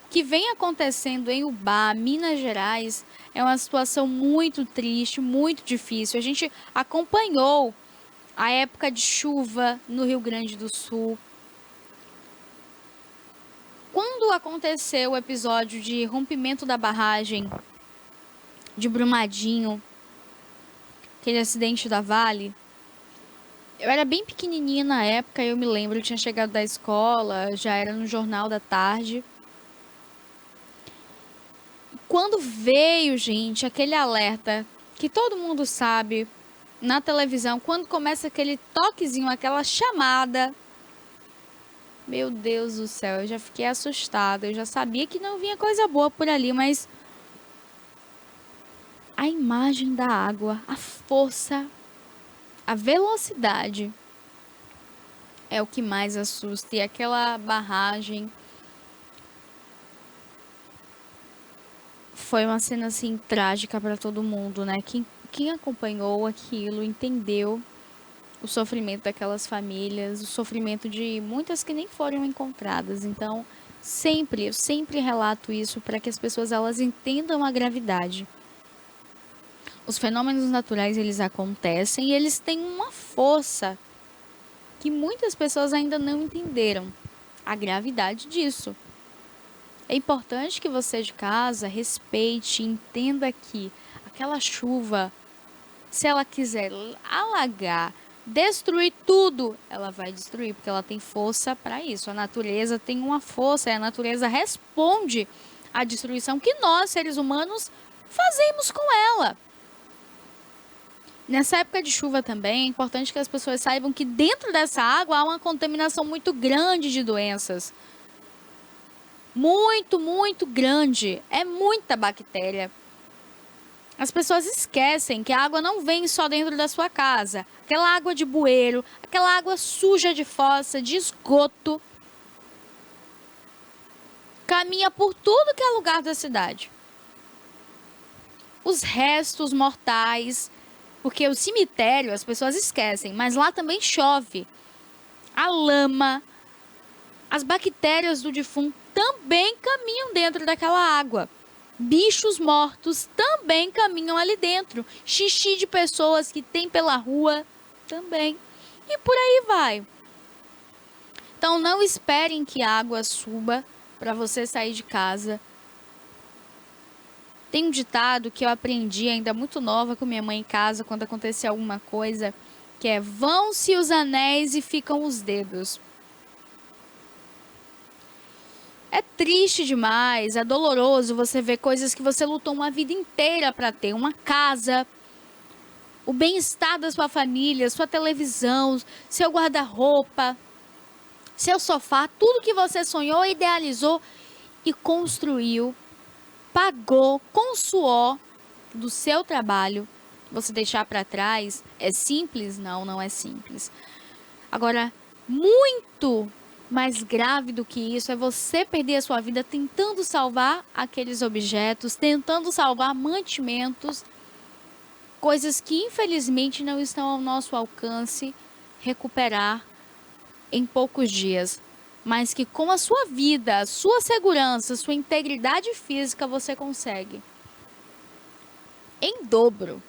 O que vem acontecendo em Ubá, Minas Gerais, é uma situação muito triste, muito difícil. A gente acompanhou a época de chuva no Rio Grande do Sul. aconteceu o episódio de rompimento da barragem de Brumadinho, aquele acidente da Vale, eu era bem pequenininha na época, eu me lembro, eu tinha chegado da escola, já era no Jornal da Tarde. Quando veio, gente, aquele alerta que todo mundo sabe na televisão, quando começa aquele toquezinho, aquela chamada, meu Deus do céu, eu já fiquei assustada, eu já sabia que não vinha coisa boa por ali, mas a imagem da água, a força, a velocidade é o que mais assusta. E aquela barragem foi uma cena assim trágica para todo mundo, né? Quem acompanhou aquilo entendeu o sofrimento daquelas famílias, o sofrimento de muitas que nem foram encontradas. Então, eu sempre relato isso para que as pessoas elas entendam a gravidade. Os fenômenos naturais, eles acontecem e eles têm uma força que muitas pessoas ainda não entenderam a gravidade disso. É importante que você de casa respeite, entenda que aquela chuva, se ela quiser alagar, destruir tudo, ela vai destruir, porque ela tem força para isso. A natureza tem uma força e a natureza responde à destruição que nós, seres humanos, fazemos com ela. Nessa época de chuva também, é importante que as pessoas saibam que dentro dessa água há uma contaminação muito grande de doenças. Muito, muito grande. É muita bactéria. As pessoas esquecem que a água não vem só dentro da sua casa. Aquela água de bueiro, aquela água suja de fossa, de esgoto, caminha por tudo que é lugar da cidade. Os restos mortais, porque o cemitério as pessoas esquecem, mas lá também chove. A lama, as bactérias do defunto também caminham dentro daquela água. Bichos mortos também caminham ali dentro. Xixi de pessoas que tem pela rua também. E por aí vai. Então não esperem que a água suba para você sair de casa. Tem um ditado que eu aprendi ainda muito nova com minha mãe em casa, quando acontecia alguma coisa, que é: vão-se os anéis e ficam os dedos. É triste demais, é doloroso você ver coisas que você lutou uma vida inteira para ter. Uma casa, o bem-estar da sua família, sua televisão, seu guarda-roupa, seu sofá, tudo que você sonhou, idealizou e construiu, pagou com o suor do seu trabalho, você deixar para trás. É simples? Não, não é simples. Agora, muito mais grave do que isso é você perder a sua vida tentando salvar aqueles objetos, tentando salvar mantimentos, coisas que infelizmente não estão ao nosso alcance recuperar em poucos dias, mas que com a sua vida, a sua segurança, a sua integridade física você consegue em dobro.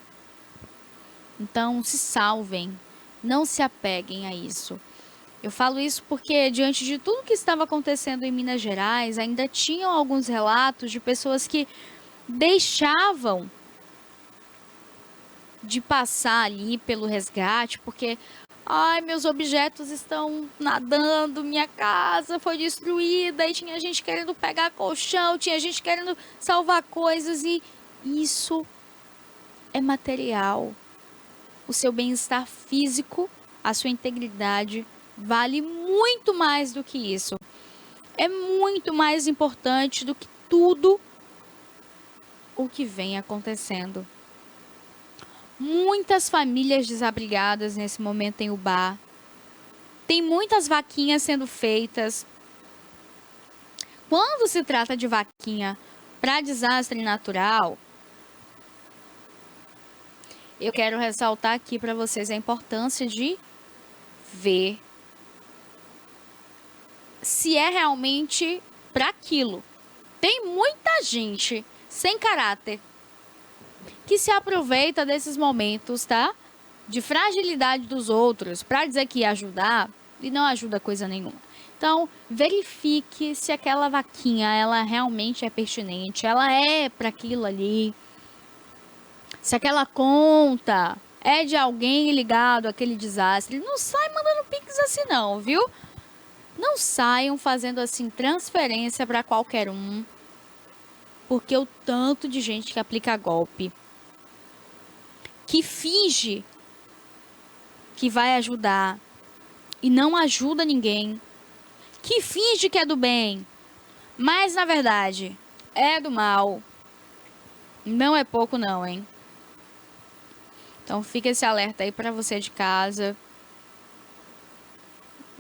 Então se salvem, não se apeguem a isso. Eu falo isso porque diante de tudo que estava acontecendo em Minas Gerais, ainda tinham alguns relatos de pessoas que deixavam de passar ali pelo resgate, porque meus objetos estão nadando, minha casa foi destruída, e tinha gente querendo pegar colchão, tinha gente querendo salvar coisas, e isso é material. O seu bem-estar físico, a sua integridade vale muito mais do que isso. É muito mais importante do que tudo o que vem acontecendo. Muitas famílias desabrigadas nesse momento em Ubá. Tem muitas vaquinhas sendo feitas. Quando se trata de vaquinha para desastre natural, eu quero ressaltar aqui para vocês a importância de ver se é realmente para aquilo. Tem muita gente sem caráter que se aproveita desses momentos, tá? De fragilidade dos outros para dizer que ia ajudar e não ajuda coisa nenhuma. Então, verifique se aquela vaquinha, ela realmente é pertinente, ela é para aquilo ali. Se aquela conta é de alguém ligado àquele desastre, não sai mandando pix assim não, viu? Não saiam fazendo assim transferência para qualquer um, porque o tanto de gente que aplica golpe, que finge que vai ajudar e não ajuda ninguém, que finge que é do bem, mas na verdade é do mal. Não é pouco não, hein? Então fica esse alerta aí para você de casa.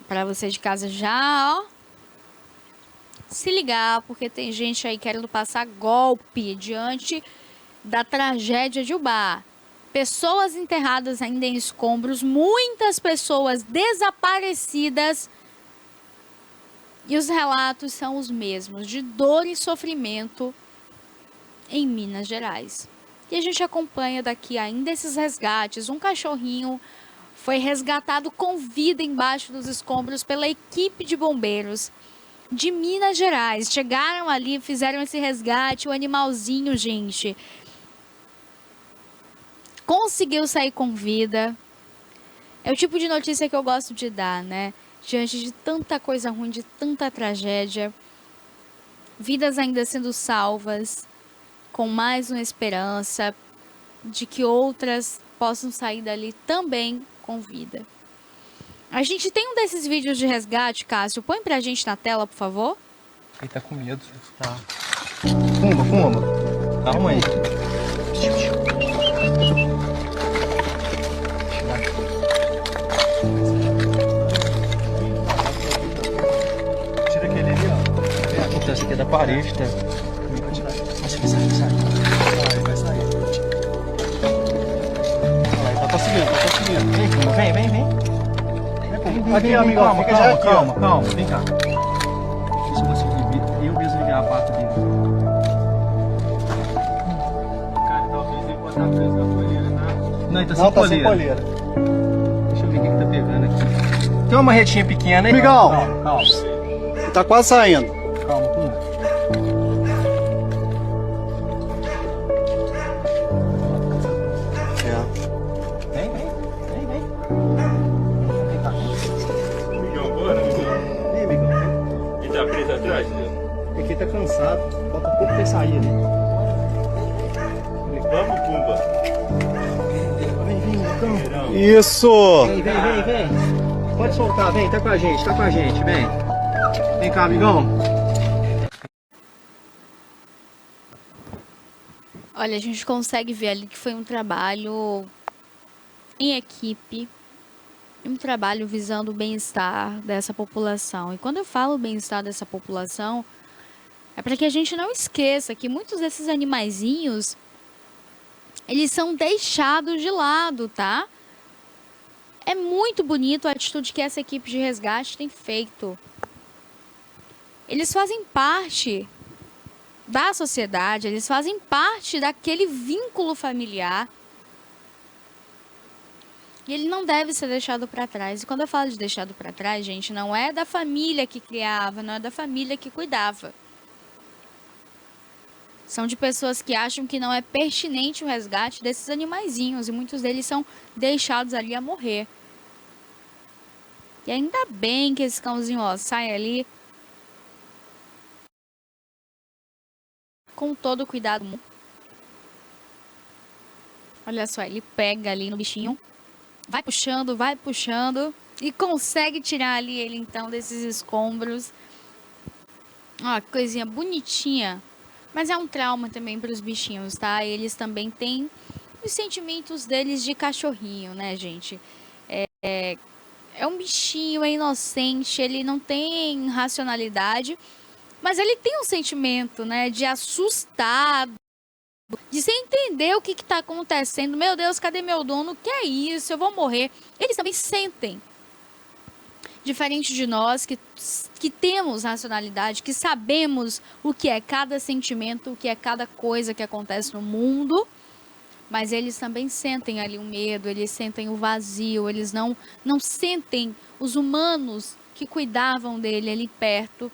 Para você de casa já, ó, se ligar, porque tem gente aí querendo passar golpe diante da tragédia de Ubá. Pessoas enterradas ainda em escombros, muitas pessoas desaparecidas. E os relatos são os mesmos, de dor e sofrimento em Minas Gerais. E a gente acompanha daqui ainda esses resgates. Um cachorrinho foi resgatado com vida embaixo dos escombros pela equipe de bombeiros de Minas Gerais. Chegaram ali, fizeram esse resgate, o animalzinho, gente, conseguiu sair com vida. É o tipo de notícia que eu gosto de dar, né? Diante de tanta coisa ruim, de tanta tragédia, vidas ainda sendo salvas, com mais uma esperança de que outras possam sair dali também com vida. A gente tem um desses vídeos de resgate, Cássio. Põe pra gente na tela, por favor. Ele tá com medo. Tá. Pumba, pumba. Calma aí. Tira aquele ali, ó. Então, esse aqui é da parede, tá? Vai tirar. Vai sair. Olha lá, tá conseguindo. Vem, Pumba, vem. Aqui, amigão, fica já aqui, calma, vem cá. Deixa eu conseguir, eu mesmo ligar a pata dele. Cara, talvez ele pode estar preso com a coleira, tá? Não, ele tá sem coleira. Deixa eu ver o que ele tá pegando aqui. Tem uma marretinha pequena aí. Amigão, calma. Tá quase saindo. Calma, Pum. Vem. Vem, amigão. Ele tá preso atrás? Aqui tá cansado. Falta pouco pra sair, né? Vamos, Pumba. Vem, então. Isso! Vem. Pode soltar, vem, tá com a gente, vem. Vem cá, amigão. Olha, a gente consegue ver ali que foi um trabalho em equipe, um trabalho visando o bem-estar dessa população. E quando eu falo bem-estar dessa população, é para que a gente não esqueça que muitos desses animaizinhos, eles são deixados de lado, tá? É muito bonito a atitude que essa equipe de resgate tem feito. Eles fazem parte da sociedade, eles fazem parte daquele vínculo familiar. E ele não deve ser deixado para trás. E quando eu falo de deixado para trás, gente, não é da família que criava, não é da família que cuidava. São de pessoas que acham que não é pertinente o resgate desses animaizinhos. E muitos deles são deixados ali a morrer. E ainda bem que esse cãozinho, ó, sai ali com todo o cuidado. Olha só, ele pega ali no bichinho, vai puxando e consegue tirar ali ele então desses escombros. Ó, que coisinha bonitinha. Mas é um trauma também para os bichinhos, tá? Eles também têm os sentimentos deles de cachorrinho, né, gente? É um bichinho, é inocente, ele não tem racionalidade, mas ele tem um sentimento, né, de assustado, de sem entender o que está acontecendo. Meu Deus, cadê meu dono? O que é isso? Eu vou morrer. Eles também sentem. Diferente de nós, que temos racionalidade, que sabemos o que é cada sentimento, o que é cada coisa que acontece no mundo, mas eles também sentem ali o medo, eles sentem o vazio, eles não sentem os humanos que que cuidavam dele ali perto.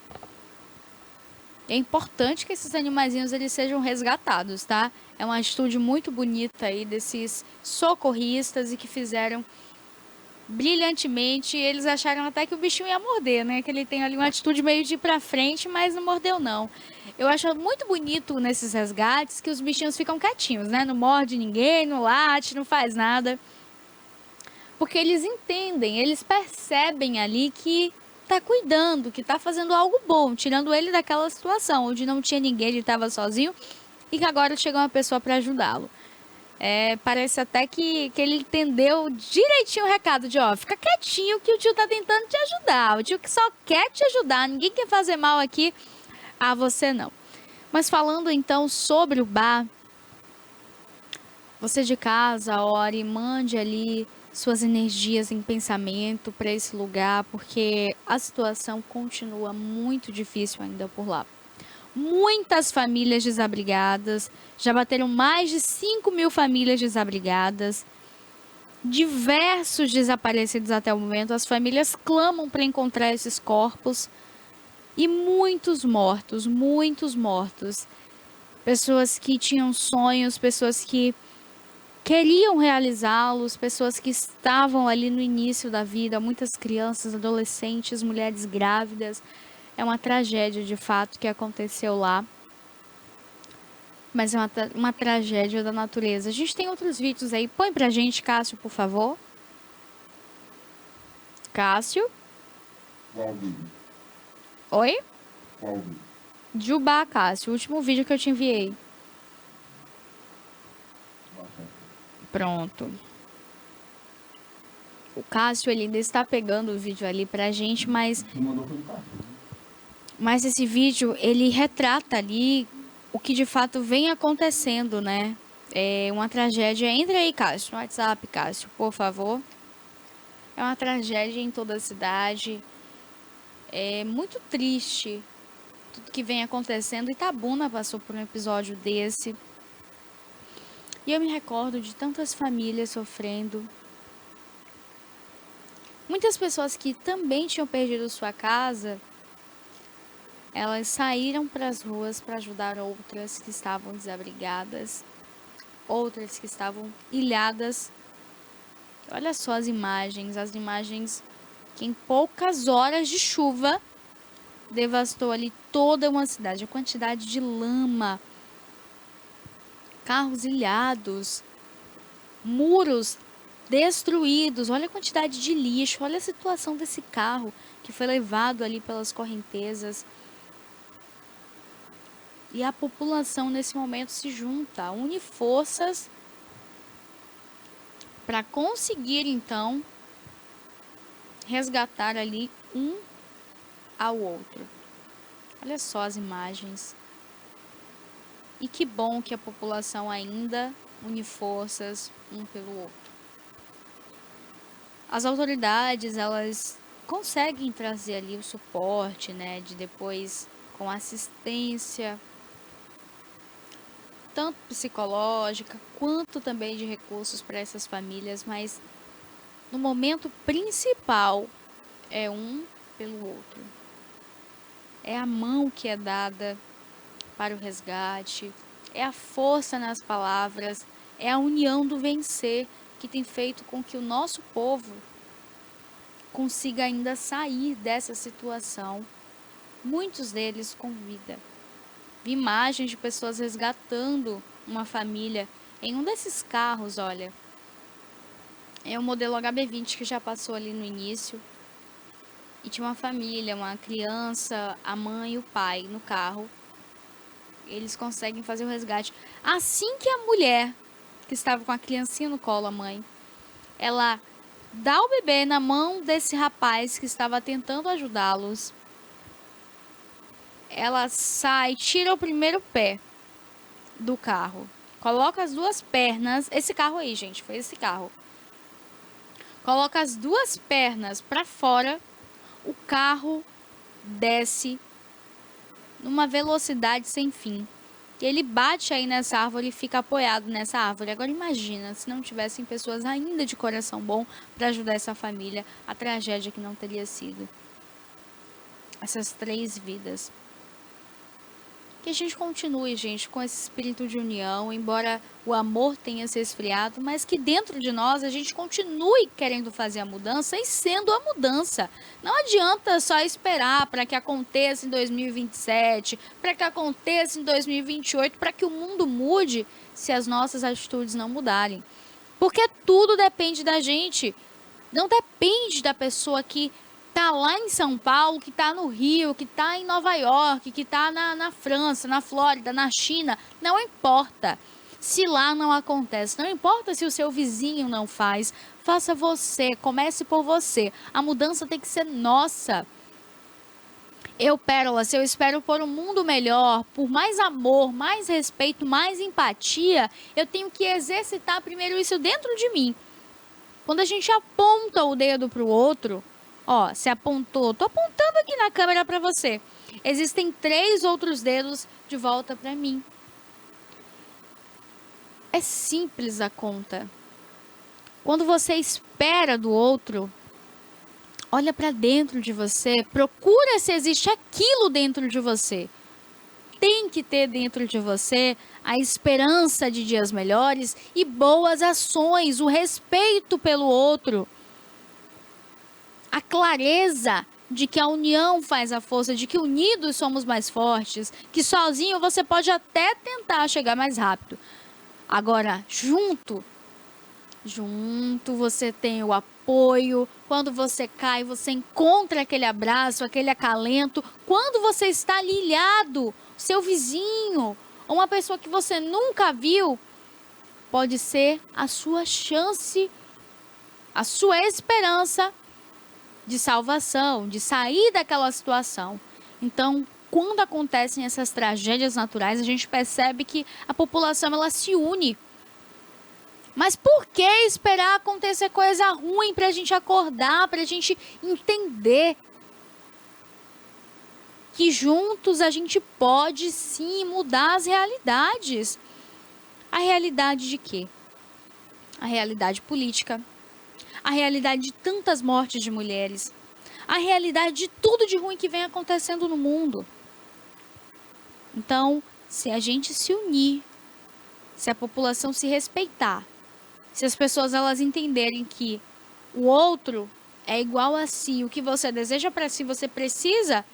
É importante que esses animaizinhos eles sejam resgatados, tá? É uma atitude muito bonita aí desses socorristas e que fizeram brilhantemente. Eles acharam até que o bichinho ia morder, né? Que ele tem ali uma atitude meio de ir pra frente, mas não mordeu não. Eu acho muito bonito nesses resgates que os bichinhos ficam quietinhos, né? Não morde ninguém, não late, não faz nada. Porque eles entendem, eles percebem ali que tá cuidando, que tá fazendo algo bom, tirando ele daquela situação onde não tinha ninguém, ele estava sozinho e que agora chegou uma pessoa para ajudá-lo. Parece até que ele entendeu direitinho o recado de, ó, fica quietinho que o tio tá tentando te ajudar. O tio que só quer te ajudar, ninguém quer fazer mal aqui a você não. Mas falando então sobre o bar, você de casa, ore, mande ali suas energias em pensamento para esse lugar, porque a situação continua muito difícil ainda por lá. Muitas famílias desabrigadas, já bateram mais de 5.000 famílias desabrigadas, diversos desaparecidos até o momento, as famílias clamam para encontrar esses corpos e muitos mortos, pessoas que tinham sonhos, pessoas que queriam realizá-los, pessoas que estavam ali no início da vida, muitas crianças, adolescentes, mulheres grávidas. É uma tragédia de fato que aconteceu lá. Mas é uma tragédia da natureza. A gente tem outros vídeos aí. Põe pra gente, Cássio, por favor. Cássio? Oi? Jubá, Cássio. O último vídeo que eu te enviei. Pronto. O Cássio ele ainda está pegando o vídeo ali pra gente, mas esse vídeo ele retrata ali o que de fato vem acontecendo, né? É uma tragédia. Entra aí, Cássio, no WhatsApp, Cássio, por favor. É uma tragédia em toda a cidade. É muito triste tudo que vem acontecendo. Itabuna passou por um episódio desse. E eu me recordo de tantas famílias sofrendo. Muitas pessoas que também tinham perdido sua casa, elas saíram para as ruas para ajudar outras que estavam desabrigadas, outras que estavam ilhadas. Olha só as imagens que em poucas horas de chuva devastou ali toda uma cidade. A quantidade de lama, carros ilhados, muros destruídos. Olha a quantidade de lixo, olha a situação desse carro que foi levado ali pelas correntezas. E a população nesse momento se junta, une forças para conseguir então resgatar ali um ao outro. Olha só as imagens. E que bom que a população ainda une forças um pelo outro. As autoridades, elas conseguem trazer ali o suporte, né, de depois com assistência tanto psicológica quanto também de recursos para essas famílias, mas no momento principal é um pelo outro. É a mão que é dada para o resgate, é a força nas palavras, é a união do vencer que tem feito com que o nosso povo consiga ainda sair dessa situação, muitos deles com vida. Vi imagens de pessoas resgatando uma família em um desses carros, olha. É o modelo HB20 que já passou ali no início. E tinha uma família, uma criança, a mãe e o pai no carro. Eles conseguem fazer o resgate. Assim que a mulher, que estava com a criancinha no colo, a mãe, ela dá o bebê na mão desse rapaz que estava tentando ajudá-los. Ela sai, tira o primeiro pé do carro. Coloca as duas pernas. Esse carro aí, gente, foi esse carro. Coloca as duas pernas para fora. O carro desce numa velocidade sem fim. E ele bate aí nessa árvore e fica apoiado nessa árvore. Agora imagina, se não tivessem pessoas ainda de coração bom para ajudar essa família, a tragédia que não teria sido. essas 3 vidas. Que a gente continue, gente, com esse espírito de união, embora o amor tenha se esfriado, mas que dentro de nós a gente continue querendo fazer a mudança e sendo a mudança. Não adianta só esperar para que aconteça em 2027, para que aconteça em 2028, para que o mundo mude, se as nossas atitudes não mudarem. Porque tudo depende da gente. Não depende da pessoa que tá lá em São Paulo, que tá no Rio, que tá em Nova York, que tá na França, na Flórida, na China. Não importa se lá não acontece. Não importa se o seu vizinho não faz. Faça você, comece por você. A mudança tem que ser nossa. Eu, Pérola, se eu espero por um mundo melhor, por mais amor, mais respeito, mais empatia, eu tenho que exercitar primeiro isso dentro de mim. Quando a gente aponta o dedo pro outro, ó, se apontou, tô apontando aqui na câmera para você. Existem 3 outros dedos de volta para mim. É simples a conta. Quando você espera do outro, olha para dentro de você, procura se existe aquilo dentro de você. Tem que ter dentro de você a esperança de dias melhores e boas ações, o respeito pelo outro. A clareza de que a união faz a força, de que unidos somos mais fortes, que sozinho você pode até tentar chegar mais rápido. Agora, junto você tem o apoio. Quando você cai, você encontra aquele abraço, aquele acalento. Quando você está ali ilhado, seu vizinho, ou uma pessoa que você nunca viu, pode ser a sua chance, a sua esperança de salvação, de sair daquela situação. Então, quando acontecem essas tragédias naturais, a gente percebe que a população ela se une. Mas por que esperar acontecer coisa ruim para a gente acordar, para a gente entender que juntos a gente pode sim mudar as realidades? A realidade de quê? A realidade política, a realidade de tantas mortes de mulheres, a realidade de tudo de ruim que vem acontecendo no mundo. Então, se a gente se unir, se a população se respeitar, se as pessoas elas entenderem que o outro é igual a si, o que você deseja para si, você precisa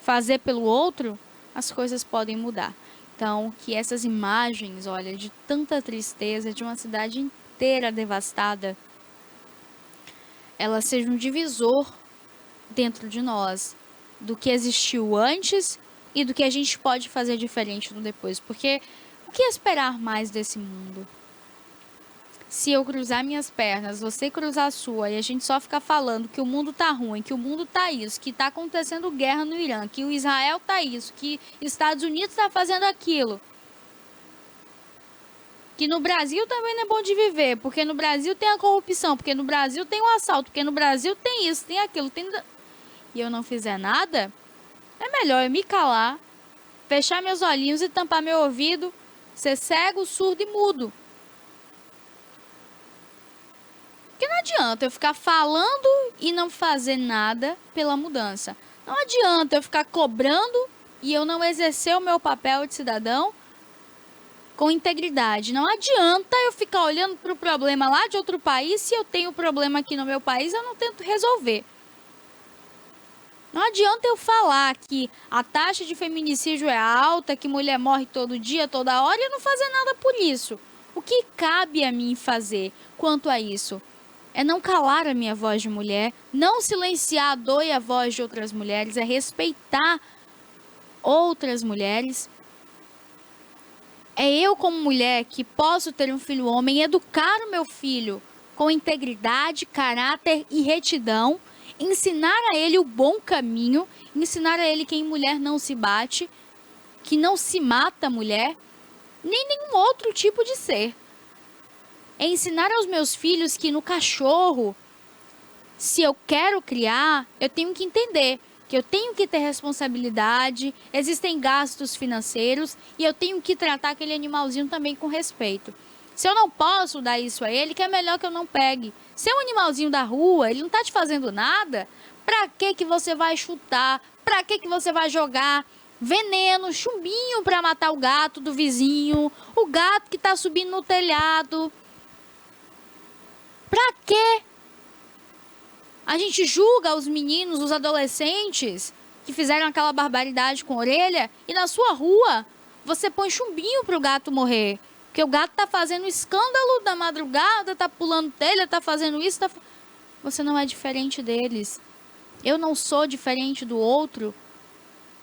fazer pelo outro, as coisas podem mudar. Então, que essas imagens, olha, de tanta tristeza, de uma cidade inteira devastada, elas sejam um divisor dentro de nós do que existiu antes e do que a gente pode fazer diferente no depois. Porque o que esperar mais desse mundo? Se eu cruzar minhas pernas, você cruzar a sua, e a gente só ficar falando que o mundo tá ruim, que o mundo tá isso, que tá acontecendo guerra no Irã, que o Israel tá isso, que Estados Unidos tá fazendo aquilo. Que no Brasil também não é bom de viver, porque no Brasil tem a corrupção, porque no Brasil tem o assalto, porque no Brasil tem isso, tem aquilo, tem... E eu não fizer nada, é melhor eu me calar, fechar meus olhinhos e tampar meu ouvido, ser cego, surdo e mudo. Porque não adianta eu ficar falando e não fazer nada pela mudança. Não adianta eu ficar cobrando e eu não exercer o meu papel de cidadão com integridade. Não adianta eu ficar olhando para o problema lá de outro país, se eu tenho problema aqui no meu país, eu não tento resolver. Não adianta eu falar que a taxa de feminicídio é alta, que mulher morre todo dia, toda hora, e eu não fazer nada por isso. O que cabe a mim fazer quanto a isso? É não calar a minha voz de mulher, não silenciar a dor e a voz de outras mulheres, é respeitar outras mulheres. É eu, como mulher, que posso ter um filho homem, educar o meu filho com integridade, caráter e retidão, ensinar a ele o bom caminho, ensinar a ele que em mulher não se bate, que não se mata a mulher, nem nenhum outro tipo de ser. É ensinar aos meus filhos que no cachorro, se eu quero criar, eu tenho que entender que eu tenho que ter responsabilidade, existem gastos financeiros e eu tenho que tratar aquele animalzinho também com respeito. Se eu não posso dar isso a ele, que é melhor que eu não pegue. Se é um animalzinho da rua, ele não está te fazendo nada, Pra que você vai chutar? Pra que você vai jogar veneno, chumbinho pra matar o gato do vizinho, o gato que tá subindo no telhado? Pra quê? A gente julga os meninos, os adolescentes que fizeram aquela barbaridade com a orelha e na sua rua você põe chumbinho pro gato morrer. Porque o gato tá fazendo escândalo da madrugada, tá pulando telha, tá fazendo isso, Você não é diferente deles. Eu não sou diferente do outro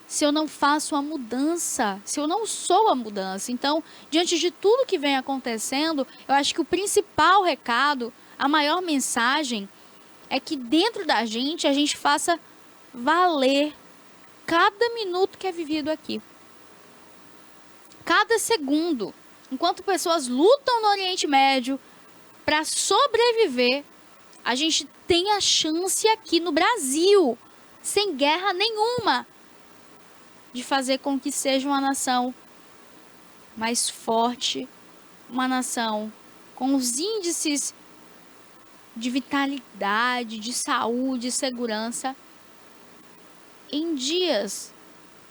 se eu não faço a mudança, se eu não sou a mudança. Então, diante de tudo que vem acontecendo, eu acho que o principal recado, a maior mensagem, é que dentro da gente, a gente faça valer cada minuto que é vivido aqui. Cada segundo. Enquanto pessoas lutam no Oriente Médio para sobreviver, a gente tem a chance aqui no Brasil, sem guerra nenhuma, de fazer com que seja uma nação mais forte, uma nação com os índices de vitalidade, de saúde, segurança em dias.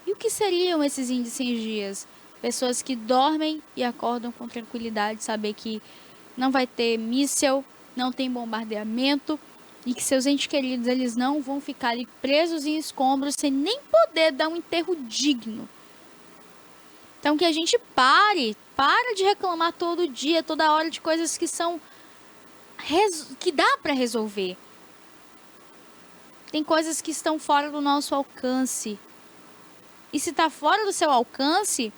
E o que seriam esses índices em dias? Pessoas que dormem e acordam com tranquilidade, saber que não vai ter míssil, não tem bombardeamento e que seus entes queridos eles não vão ficar ali presos em escombros sem nem poder dar um enterro digno. Então que a gente para de reclamar todo dia, toda hora de coisas que são que dá para resolver. Tem coisas que estão fora do nosso alcance. E se está fora do seu alcance,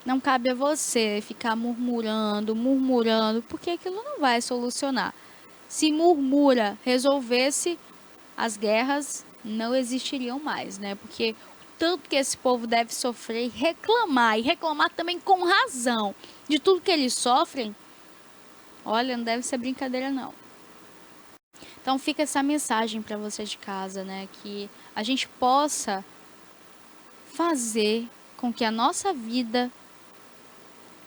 não cabe a você ficar murmurando, porque aquilo não vai solucionar. Se murmura resolvesse, as guerras não existiriam mais, né? Porque o tanto que esse povo deve sofrer e reclamar também com razão de tudo que eles sofrem, olha, não deve ser brincadeira não. Então fica essa mensagem para você de casa, né? Que a gente possa fazer com que a nossa vida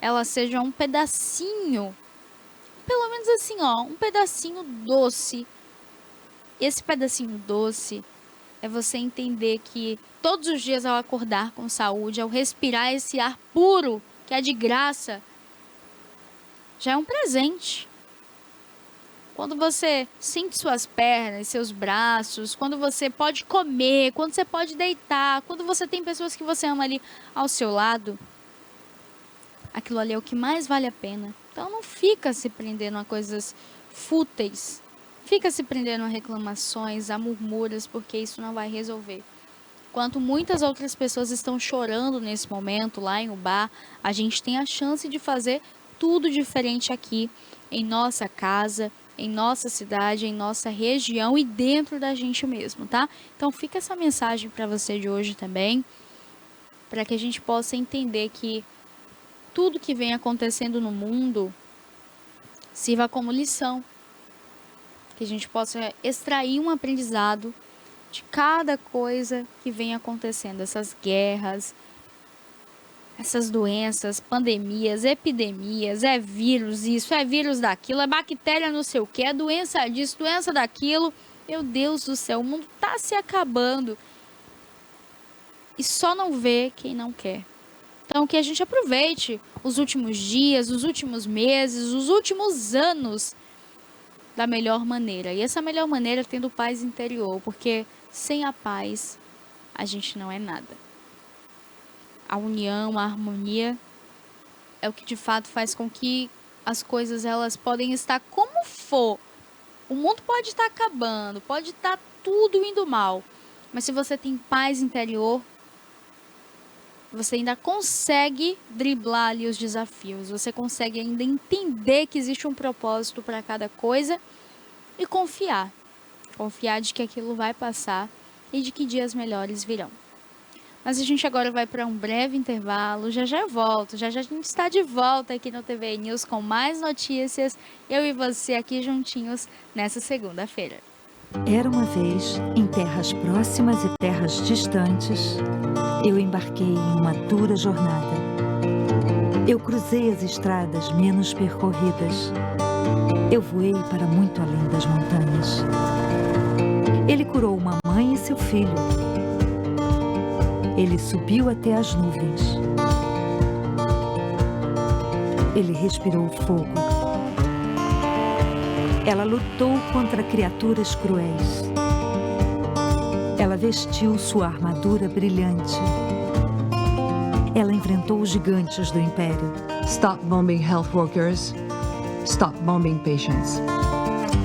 ela seja um pedacinho, pelo menos assim, ó, um pedacinho doce. Esse pedacinho doce é você entender que todos os dias ao acordar com saúde, ao respirar esse ar puro, que é de graça, já é um presente. Quando você sente suas pernas, seus braços, quando você pode comer, quando você pode deitar, quando você tem pessoas que você ama ali ao seu lado, aquilo ali é o que mais vale a pena. Então não fica se prendendo a coisas fúteis, fica se prendendo a reclamações, a murmuras, porque isso não vai resolver. Enquanto muitas outras pessoas estão chorando nesse momento lá em Ubá, a gente tem a chance de fazer tudo diferente aqui, em nossa casa, em nossa cidade, em nossa região e dentro da gente mesmo, tá? Então fica essa mensagem para você de hoje também, para que a gente possa entender que tudo que vem acontecendo no mundo sirva como lição, que a gente possa extrair um aprendizado de cada coisa que vem acontecendo, essas guerras, essas doenças, pandemias, epidemias, é vírus isso, é vírus daquilo, é bactéria não sei o que, é doença disso, doença daquilo. Meu Deus do céu, o mundo tá se acabando. E só não vê quem não quer. Então que a gente aproveite os últimos dias, os últimos meses, os últimos anos da melhor maneira. E essa melhor maneira tendo paz interior, porque sem a paz a gente não é nada. A união, a harmonia é o que de fato faz com que as coisas elas podem estar como for. O mundo pode estar acabando, pode estar tudo indo mal, mas se você tem paz interior, você ainda consegue driblar ali os desafios, você consegue ainda entender que existe um propósito para cada coisa e confiar de que aquilo vai passar e de que dias melhores virão. Mas a gente agora vai para um breve intervalo, já eu volto, já a gente está de volta aqui no TV News com mais notícias, eu e você aqui juntinhos nessa segunda-feira. Era uma vez, em terras próximas e terras distantes, eu embarquei em uma dura jornada. Eu cruzei as estradas menos percorridas. Eu voei para muito além das montanhas. Ele curou uma mãe e seu filho. Ele subiu até as nuvens. Ele respirou fogo. Ela lutou contra criaturas cruéis. Ela vestiu sua armadura brilhante. Ela enfrentou os gigantes do império. Stop bombing health workers. Stop bombing patients.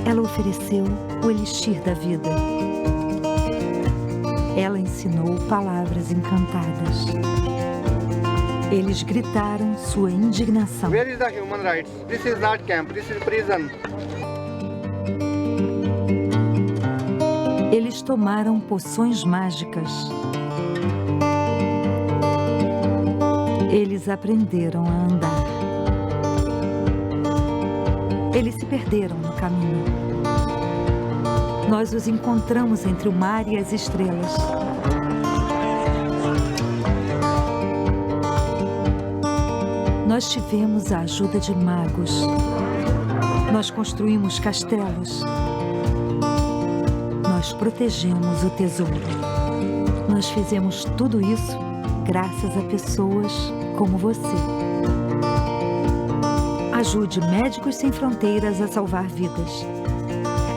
Ela ofereceu o elixir da vida. Ela ensinou palavras encantadas. Eles gritaram sua indignação. Where is the human rights? This is not camp, this is prison. Eles tomaram poções mágicas. Eles aprenderam a andar. Eles se perderam no caminho. Nós os encontramos entre o mar e as estrelas. Nós tivemos a ajuda de magos. Nós construímos castelos. Nós protegemos o tesouro. Nós fizemos tudo isso graças a pessoas como você. Ajude Médicos Sem Fronteiras a salvar vidas.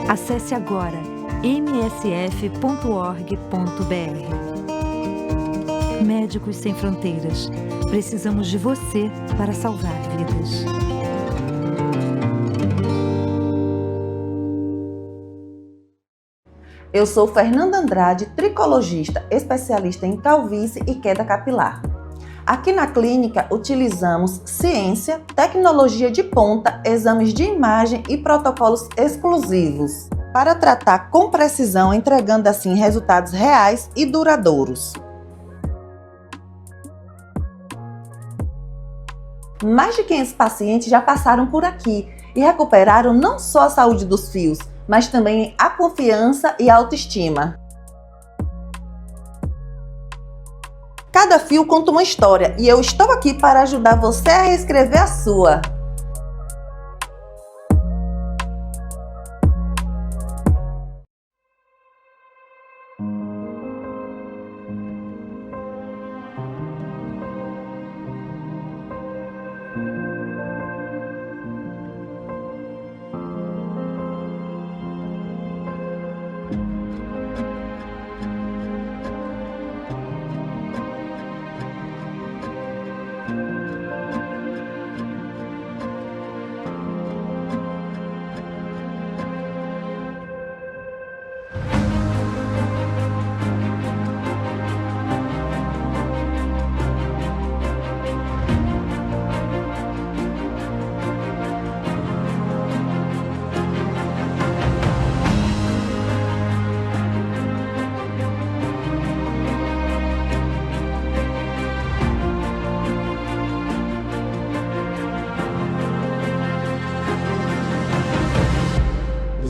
Acesse agora msf.org.br. Médicos Sem Fronteiras. Precisamos de você para salvar vidas. Eu sou Fernanda Andrade, tricologista, especialista em calvície e queda capilar. Aqui na clínica utilizamos ciência, tecnologia de ponta, exames de imagem e protocolos exclusivos para tratar com precisão, entregando assim resultados reais e duradouros. Mais de 500 pacientes já passaram por aqui e recuperaram não só a saúde dos fios, mas também a confiança e a autoestima. Cada fio conta uma história e eu estou aqui para ajudar você a reescrever a sua.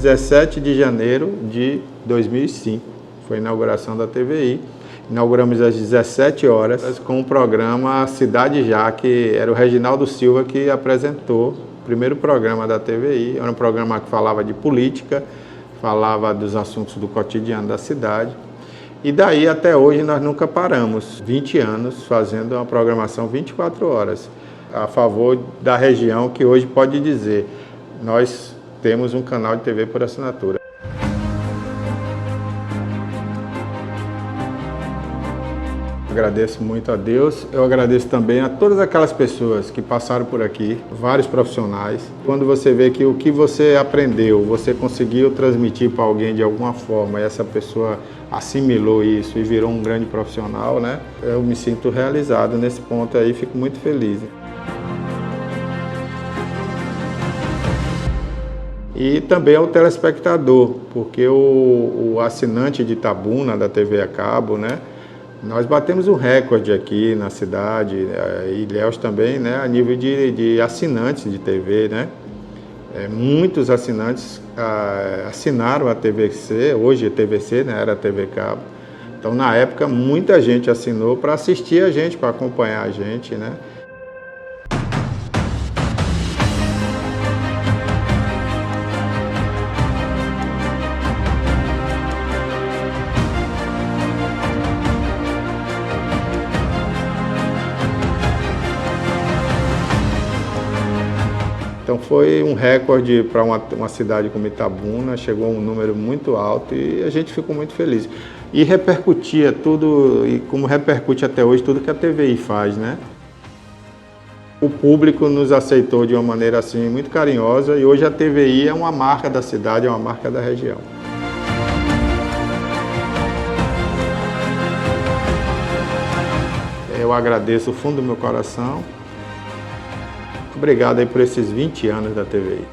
Dia 17 de janeiro de 2005, foi a inauguração da TVI. Inauguramos às 17 horas com o programa Cidade Já, que era o Reginaldo Silva que apresentou o primeiro programa da TVI. Era um programa que falava de política, falava dos assuntos do cotidiano da cidade. E daí até hoje nós nunca paramos, 20 anos fazendo uma programação 24 horas a favor da região, que hoje pode dizer, nós temos um canal de TV por assinatura. Agradeço muito a Deus, eu agradeço também a todas aquelas pessoas que passaram por aqui, vários profissionais. Quando você vê que o que você aprendeu, você conseguiu transmitir para alguém de alguma forma, e essa pessoa assimilou isso e virou um grande profissional, né? Eu me sinto realizado nesse ponto aí, fico muito feliz. E também ao telespectador, porque o assinante de Itabuna, da TV a cabo, né? Nós batemos um recorde aqui na cidade, e Ilhéus também, né? A nível de assinantes de TV, né? Muitos assinantes assinaram a TVC, hoje é TVC, né? Era TV cabo. Então, na época, muita gente assinou para assistir a gente, para acompanhar a gente, né? Então foi um recorde para uma cidade como Itabuna, chegou a um número muito alto e a gente ficou muito feliz. E repercutia tudo, e como repercute até hoje, tudo que a TVI faz, né? O público nos aceitou de uma maneira assim muito carinhosa e hoje a TVI é uma marca da cidade, é uma marca da região. Eu agradeço do fundo do meu coração. Obrigado aí por esses 20 anos da TVI.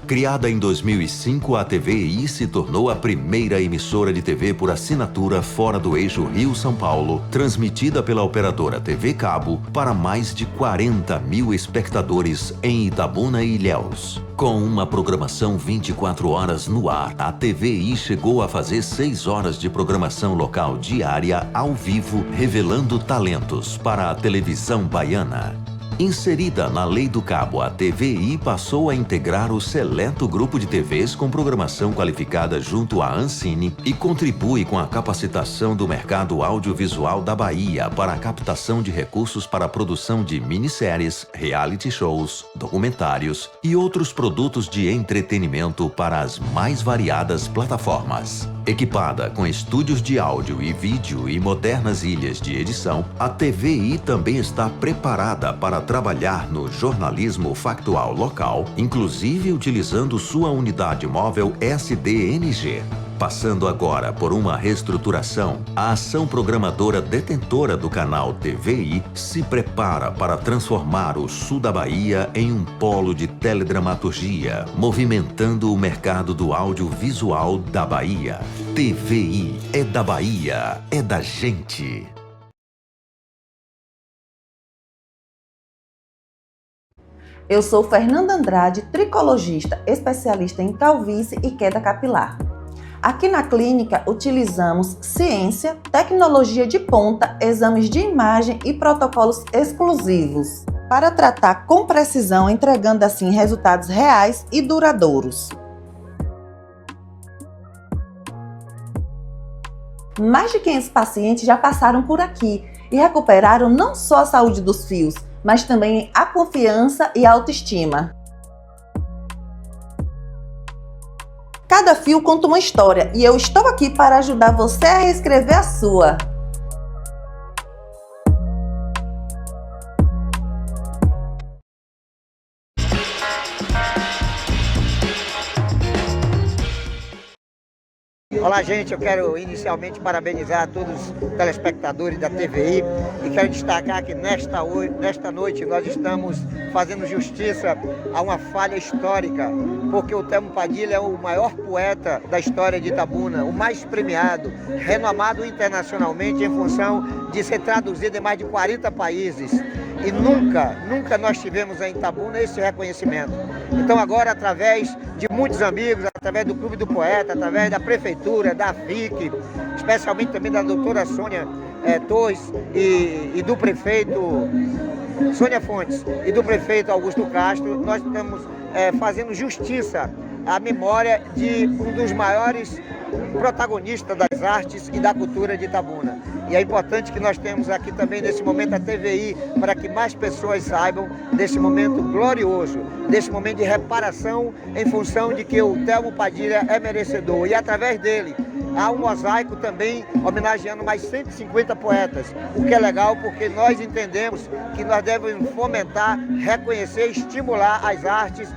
Criada em 2005, a TVI se tornou a primeira emissora de TV por assinatura fora do eixo Rio-São Paulo, transmitida pela operadora TV Cabo para mais de 40 mil espectadores em Itabuna e Ilhéus. Com uma programação 24 horas no ar, a TVI chegou a fazer 6 horas de programação local diária ao vivo, revelando talentos para a televisão baiana. Inserida na Lei do Cabo, a TVI passou a integrar o seleto grupo de TVs com programação qualificada junto à Ancine e contribui com a capacitação do mercado audiovisual da Bahia para a captação de recursos para a produção de minisséries, reality shows, documentários e outros produtos de entretenimento para as mais variadas plataformas. Equipada com estúdios de áudio e vídeo e modernas ilhas de edição, a TVI também está preparada para trabalhar no jornalismo factual local, inclusive utilizando sua unidade móvel SDNG. Passando agora por uma reestruturação, a ação programadora detentora do canal TVI se prepara para transformar o sul da Bahia em um polo de teledramaturgia, movimentando o mercado do audiovisual da Bahia. TVI é da Bahia, é da gente. Eu sou Fernanda Andrade, tricologista, especialista em calvície e queda capilar. Aqui na clínica, utilizamos ciência, tecnologia de ponta, exames de imagem e protocolos exclusivos para tratar com precisão, entregando assim resultados reais e duradouros. Mais de 500 pacientes já passaram por aqui e recuperaram não só a saúde dos fios, mas também a confiança e a autoestima. Cada fio conta uma história e eu estou aqui para ajudar você a reescrever a sua. Olá, gente, eu quero inicialmente parabenizar todos os telespectadores da TVI e quero destacar que nesta noite nós estamos fazendo justiça a uma falha histórica, porque o Telmo Padilha é o maior poeta da história de Itabuna, o mais premiado, renomado internacionalmente em função de ser traduzido em mais de 40 países. E nunca nós tivemos em Itabuna esse reconhecimento. Então agora, através de muitos amigos, através do Clube do Poeta, através da Prefeitura, da FIC, especialmente também da doutora Sônia Torres e do prefeito Sônia Fontes e do prefeito Augusto Castro, nós estamos fazendo justiça à memória de um dos maiores protagonistas das artes e da cultura de Itabuna. E é importante que nós temos aqui também nesse momento a TVI para que mais pessoas saibam desse momento glorioso, desse momento de reparação em função de que o Telmo Padilha é merecedor. E através dele há um mosaico também homenageando mais 150 poetas, o que é legal porque nós entendemos que nós devemos fomentar, reconhecer e estimular as artes,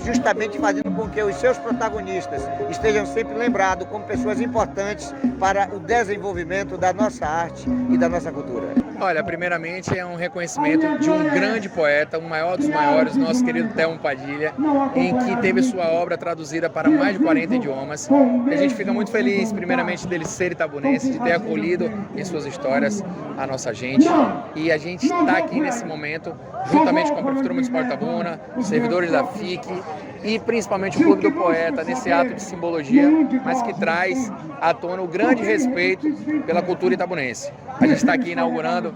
justamente fazendo com que os seus protagonistas estejam sempre lembrados como pessoas importantes para o desenvolvimento da nossa arte e da nossa cultura. Olha, primeiramente é um reconhecimento de um grande poeta, o maior dos maiores, nosso querido Thelmo Padilha, em que teve sua obra traduzida para mais de 40 idiomas. E a gente fica muito feliz, primeiramente, dele ser itabunense, de ter acolhido em suas histórias a nossa gente. E a gente está aqui nesse momento, juntamente com a Prefeitura Municipal de Itabuna, os servidores da FIC e principalmente o Clube do Poeta, nesse ato de simbologia, mas que traz à tona o grande respeito pela cultura itabunense. A gente está aqui inaugurando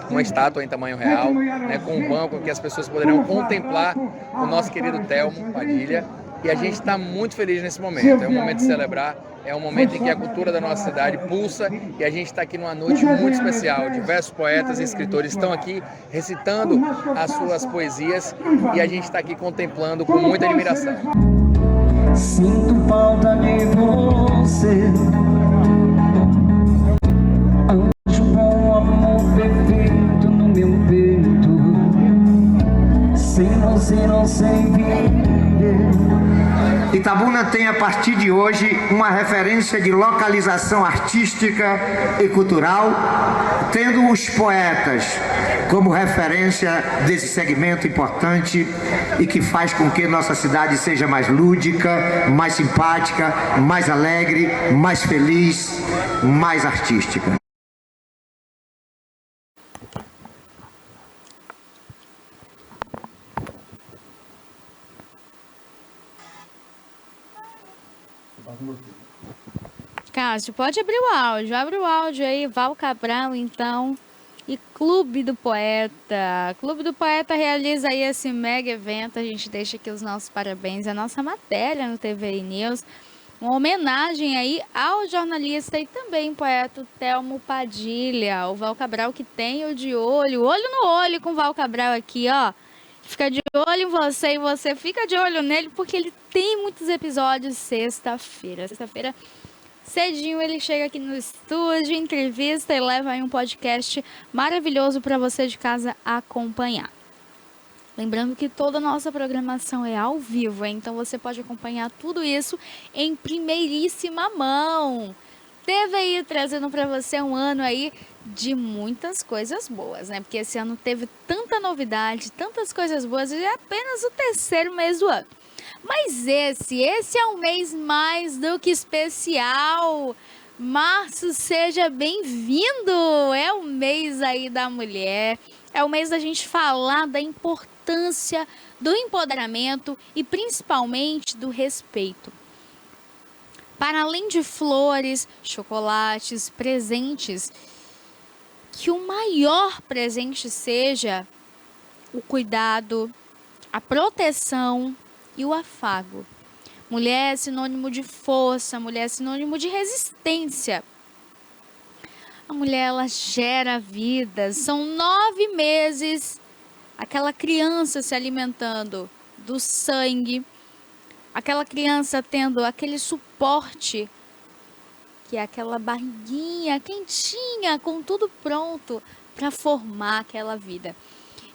uma estátua em tamanho real, né, com um banco que as pessoas poderão contemplar o nosso querido Thelmo Padilha. E a gente está muito feliz nesse momento. É um momento de celebrar, é um momento em que a cultura da nossa cidade pulsa e a gente está aqui numa noite muito especial. Diversos poetas e escritores estão aqui recitando as suas poesias e a gente está aqui contemplando com muita admiração. Sinto falta de você, anjo bom, amor perfeito no meu peito. Sem você não sei viver. Itabuna tem a partir de hoje uma referência de localização artística e cultural, tendo os poetas como referência desse segmento importante e que faz com que nossa cidade seja mais lúdica, mais simpática, mais alegre, mais feliz, mais artística. Cássio, pode abrir o áudio. Abre o áudio aí, Val Cabral, então. E Clube do Poeta. Clube do Poeta realiza aí esse mega evento. A gente deixa aqui os nossos parabéns. A nossa matéria no TVI News. Uma homenagem aí ao jornalista e também poeta Thelmo Padilha. O Val Cabral que tem o de olho no olho com o Val Cabral aqui, ó. Fica de olho em você e você fica de olho nele porque ele tem muitos episódios sexta-feira. Sexta-feira cedinho ele chega aqui no estúdio, entrevista e leva aí um podcast maravilhoso para você de casa acompanhar. Lembrando que toda a nossa programação é ao vivo, hein? Então você pode acompanhar tudo isso em primeiríssima mão. TVI trazendo para você um ano aí de muitas coisas boas, né? Porque esse ano teve tanta novidade, tantas coisas boas, e é apenas o terceiro mês do ano. Mas esse é um mês mais do que especial. Março, seja bem-vindo! É o mês aí da mulher, é o mês da gente falar da importância do empoderamento e principalmente do respeito. Para além de flores, chocolates, presentes, que o maior presente seja o cuidado, a proteção e o afago. Mulher é sinônimo de força, mulher é sinônimo de resistência. A mulher, ela gera vida. São 9 meses, aquela criança se alimentando do sangue, aquela criança tendo aquele suporte, que é aquela barriguinha quentinha, com tudo pronto para formar aquela vida.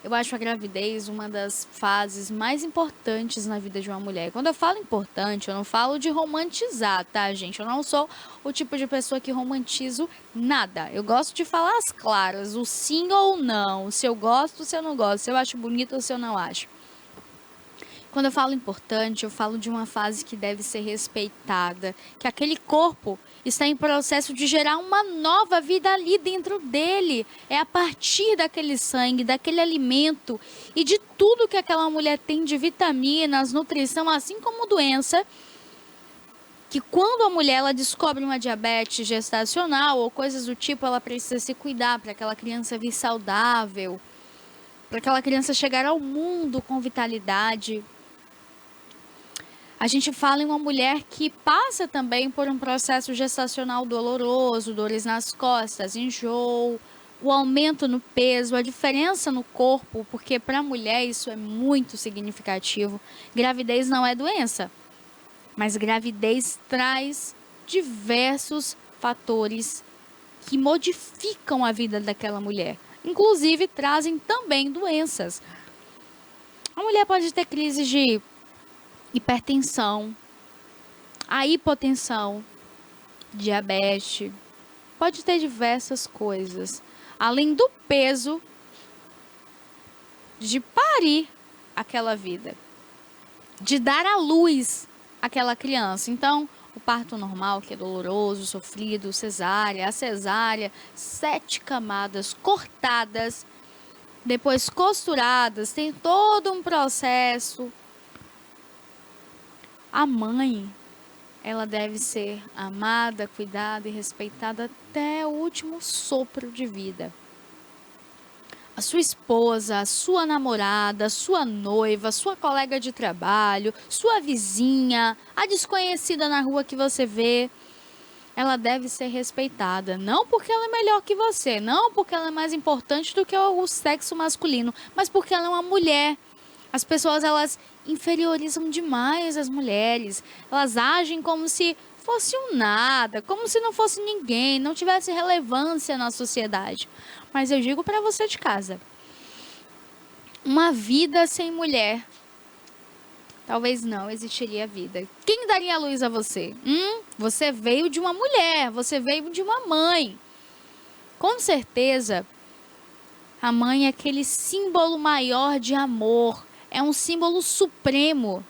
Eu acho a gravidez uma das fases mais importantes na vida de uma mulher. Quando eu falo importante, eu não falo de romantizar, tá, gente? Eu não sou o tipo de pessoa que romantizo nada. Eu gosto de falar as claras, o sim ou não, se eu gosto, se eu não gosto, se eu acho bonito ou se eu não acho. Quando eu falo importante, eu falo de uma fase que deve ser respeitada, que aquele corpo está em processo de gerar uma nova vida ali dentro dele. É a partir daquele sangue, daquele alimento e de tudo que aquela mulher tem de vitaminas, nutrição, assim como doença, que quando a mulher ela descobre uma diabetes gestacional ou coisas do tipo, ela precisa se cuidar para aquela criança vir saudável, para aquela criança chegar ao mundo com vitalidade. A gente fala em uma mulher que passa também por um processo gestacional doloroso, dores nas costas, enjoo, o aumento no peso, a diferença no corpo, porque para a mulher isso é muito significativo. Gravidez não é doença, mas gravidez traz diversos fatores que modificam a vida daquela mulher. Inclusive trazem também doenças. A mulher pode ter crises de hipertensão, a hipotensão, diabetes, pode ter diversas coisas. além do peso de parir aquela vida, de dar à luz aquela criança. Então, o parto normal, que é doloroso, sofrido, a cesárea, 7 camadas cortadas, depois costuradas, tem todo um processo. A mãe, ela deve ser amada, cuidada e respeitada até o último sopro de vida. A sua esposa, a sua namorada, a sua noiva, a sua colega de trabalho, sua vizinha, a desconhecida na rua que você vê, ela deve ser respeitada. Não porque ela é melhor que você, não porque ela é mais importante do que o sexo masculino, mas porque ela é uma mulher. As pessoas, elas inferiorizam demais as mulheres. Elas agem como se fosse um nada, como se não fosse ninguém, não tivesse relevância na sociedade. Mas eu digo para você de casa, uma vida sem mulher, talvez não existiria vida. Quem daria luz a você? Você veio de uma mulher, você veio de uma mãe. Com certeza, a mãe é aquele símbolo maior de amor, é um símbolo supremo.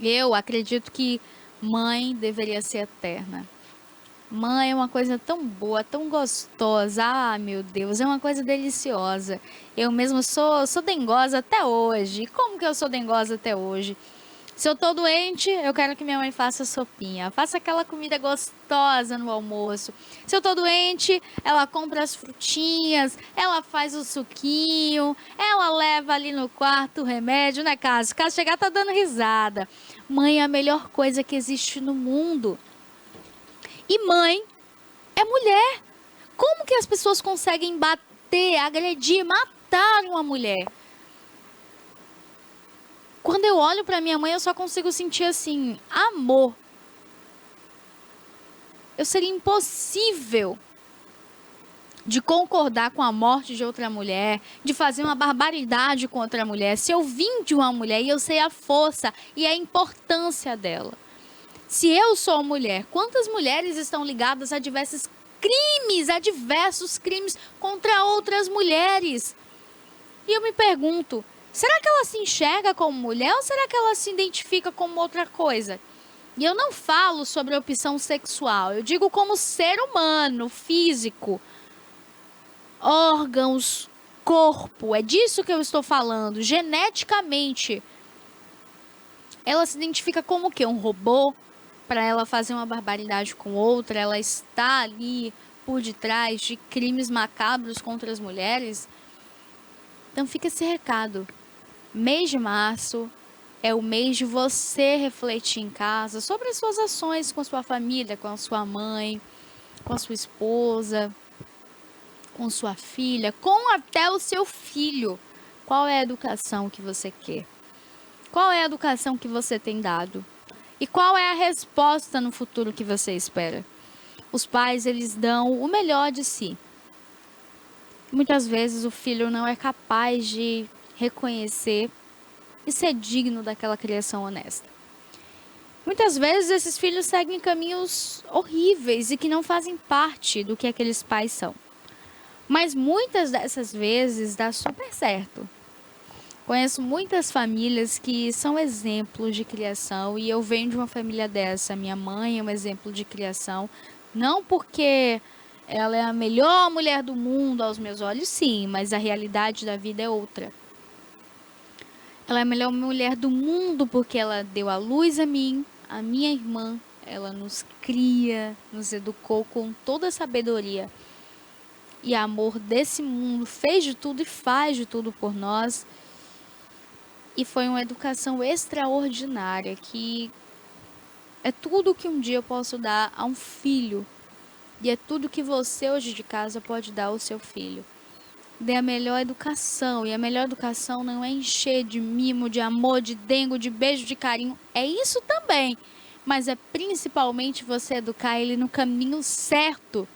Eu acredito que mãe deveria ser eterna. Mãe é uma coisa tão boa, tão gostosa. Ah, meu Deus, é uma coisa deliciosa. Eu mesmo sou dengosa até hoje. Como que eu sou dengosa até hoje? Se eu tô doente, eu quero que minha mãe faça sopinha. Faça aquela comida gostosa no almoço. Se eu tô doente, ela compra as frutinhas, ela faz o suquinho, ela leva ali no quarto o remédio, né, Cássio? Cássio chegar tá dando risada. Mãe é a melhor coisa que existe no mundo. E mãe é mulher. Como que as pessoas conseguem bater, agredir, matar uma mulher? Quando eu olho para minha mãe, eu só consigo sentir assim, amor. Eu seria impossível de concordar com a morte de outra mulher, de fazer uma barbaridade com outra mulher. Se eu vim de uma mulher e eu sei a força e a importância dela. Se eu sou mulher, quantas mulheres estão ligadas a diversos crimes contra outras mulheres? E eu me pergunto, será que ela se enxerga como mulher ou será que ela se identifica como outra coisa? E eu não falo sobre opção sexual, eu digo como ser humano, físico, órgãos, corpo, é disso que eu estou falando, geneticamente. Ela se identifica como o quê? Um robô? Para ela fazer uma barbaridade com outra, ela está ali por detrás de crimes macabros contra as mulheres. Então fica esse recado. Mês de março é o mês de você refletir em casa sobre as suas ações com a sua família, com a sua mãe, com a sua esposa, com sua filha, com até o seu filho. Qual é a educação que você quer? Qual é a educação que você tem dado? E qual é a resposta no futuro que você espera? Os pais, eles dão o melhor de si. Muitas vezes o filho não é capaz de reconhecer e ser digno daquela criação honesta. Muitas vezes esses filhos seguem caminhos horríveis e que não fazem parte do que aqueles pais são. Mas muitas dessas vezes dá super certo. Conheço muitas famílias que são exemplos de criação e eu venho de uma família dessa. Minha mãe é um exemplo de criação, não porque ela é a melhor mulher do mundo aos meus olhos, sim, mas a realidade da vida é outra. Ela é a melhor mulher do mundo porque ela deu a luz a mim, a minha irmã, ela nos cria, nos educou com toda a sabedoria e amor desse mundo, fez de tudo e faz de tudo por nós. E foi uma educação extraordinária, que é tudo que um dia eu posso dar a um filho. E é tudo que você hoje de casa pode dar ao seu filho. Dê a melhor educação. E a melhor educação não é encher de mimo, de amor, de dengo, de beijo, de carinho. É isso também. Mas é principalmente você educar ele no caminho certo.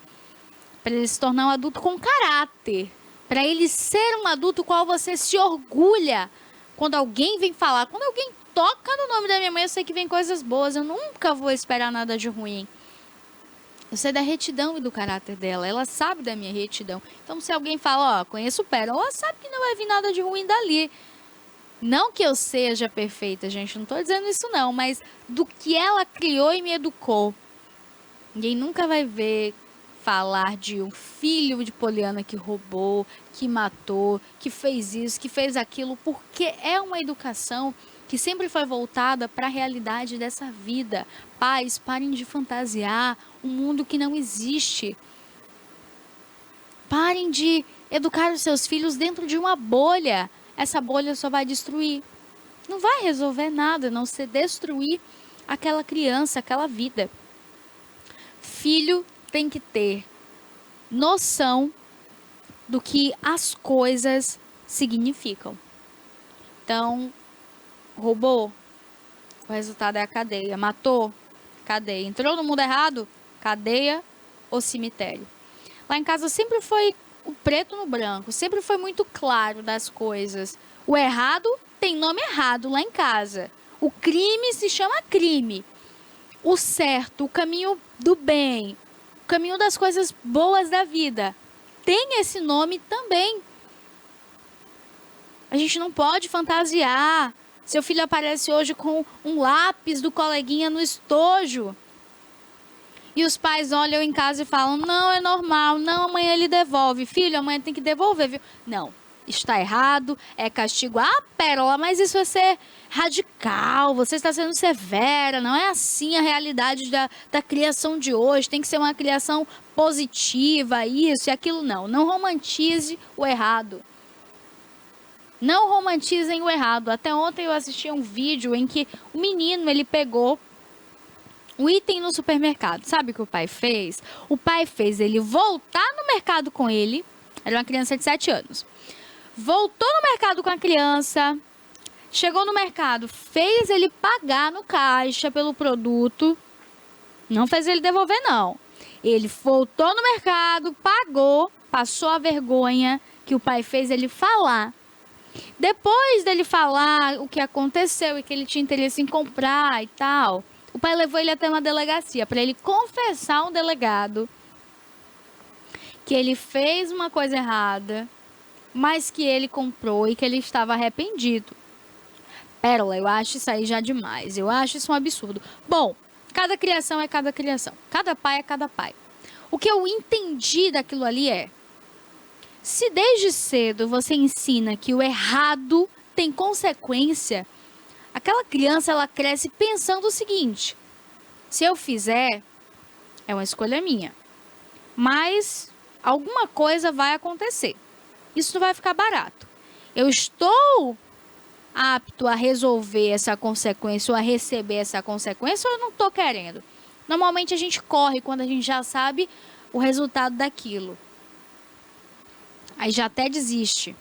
Para ele se tornar um adulto com caráter. Para ele ser um adulto qual você se orgulha. Quando alguém vem falar, quando alguém toca no nome da minha mãe, eu sei que vem coisas boas. Eu nunca vou esperar nada de ruim. Eu sei da retidão e do caráter dela. Ela sabe da minha retidão. Então, se alguém fala, ó, conheço Pérola, ela sabe que não vai vir nada de ruim dali. Não que eu seja perfeita, gente. Não tô dizendo isso não. Mas do que ela criou e me educou. Ninguém nunca vai ver falar de um filho de Poliana que roubou, que matou, que fez isso, que fez aquilo. Porque é uma educação que sempre foi voltada para a realidade dessa vida. Pais, parem de fantasiar um mundo que não existe. Parem de educar os seus filhos dentro de uma bolha. Essa bolha só vai destruir. Não vai resolver nada, não se destruir aquela criança, aquela vida. Filho tem que ter noção do que as coisas significam. Então, roubou, o resultado é a cadeia. Matou, cadeia. Entrou no mundo errado, cadeia ou cemitério. Lá em casa sempre foi o preto no branco, sempre foi muito claro das coisas. O errado tem nome errado lá em casa. O crime se chama crime. O certo, o caminho do bem, o caminho das coisas boas da vida, tem esse nome também. A gente não pode fantasiar. Seu filho aparece hoje com um lápis do coleguinha no estojo. E os pais olham em casa e falam, não, é normal, não, amanhã ele devolve. Filho, amanhã tem que devolver, viu? Não, está errado, é castigo. Ah, Pérola, mas isso é ser radical, você está sendo severa, não é assim a realidade da criação de hoje, tem que ser uma criação positiva, isso e aquilo. Não romantize o errado. Não romantizem o errado. Até ontem eu assisti a um vídeo em que o menino, ele pegou o item no supermercado. Sabe o que o pai fez? O pai fez ele voltar no mercado com ele. Era uma criança de 7 anos. Voltou no mercado com a criança. Chegou no mercado. Fez ele pagar no caixa pelo produto. Não fez ele devolver, não. Ele voltou no mercado, pagou, passou a vergonha que o pai fez ele falar. Depois dele falar o que aconteceu e que ele tinha interesse em comprar e tal, o pai levou ele até uma delegacia para ele confessar ao delegado que ele fez uma coisa errada, mas que ele comprou e que ele estava arrependido. Pérola, eu acho isso aí já demais. Eu acho isso um absurdo. Bom, cada criação é cada criação. Cada pai é cada pai. O que eu entendi daquilo ali é: se desde cedo você ensina que o errado tem consequência, aquela criança ela cresce pensando o seguinte: se eu fizer, é uma escolha minha, mas alguma coisa vai acontecer. Isso não vai ficar barato. Eu estou apto a resolver essa consequência ou a receber essa consequência, ou eu não estou querendo? Normalmente a gente corre quando a gente já sabe o resultado daquilo. Aí já até desiste.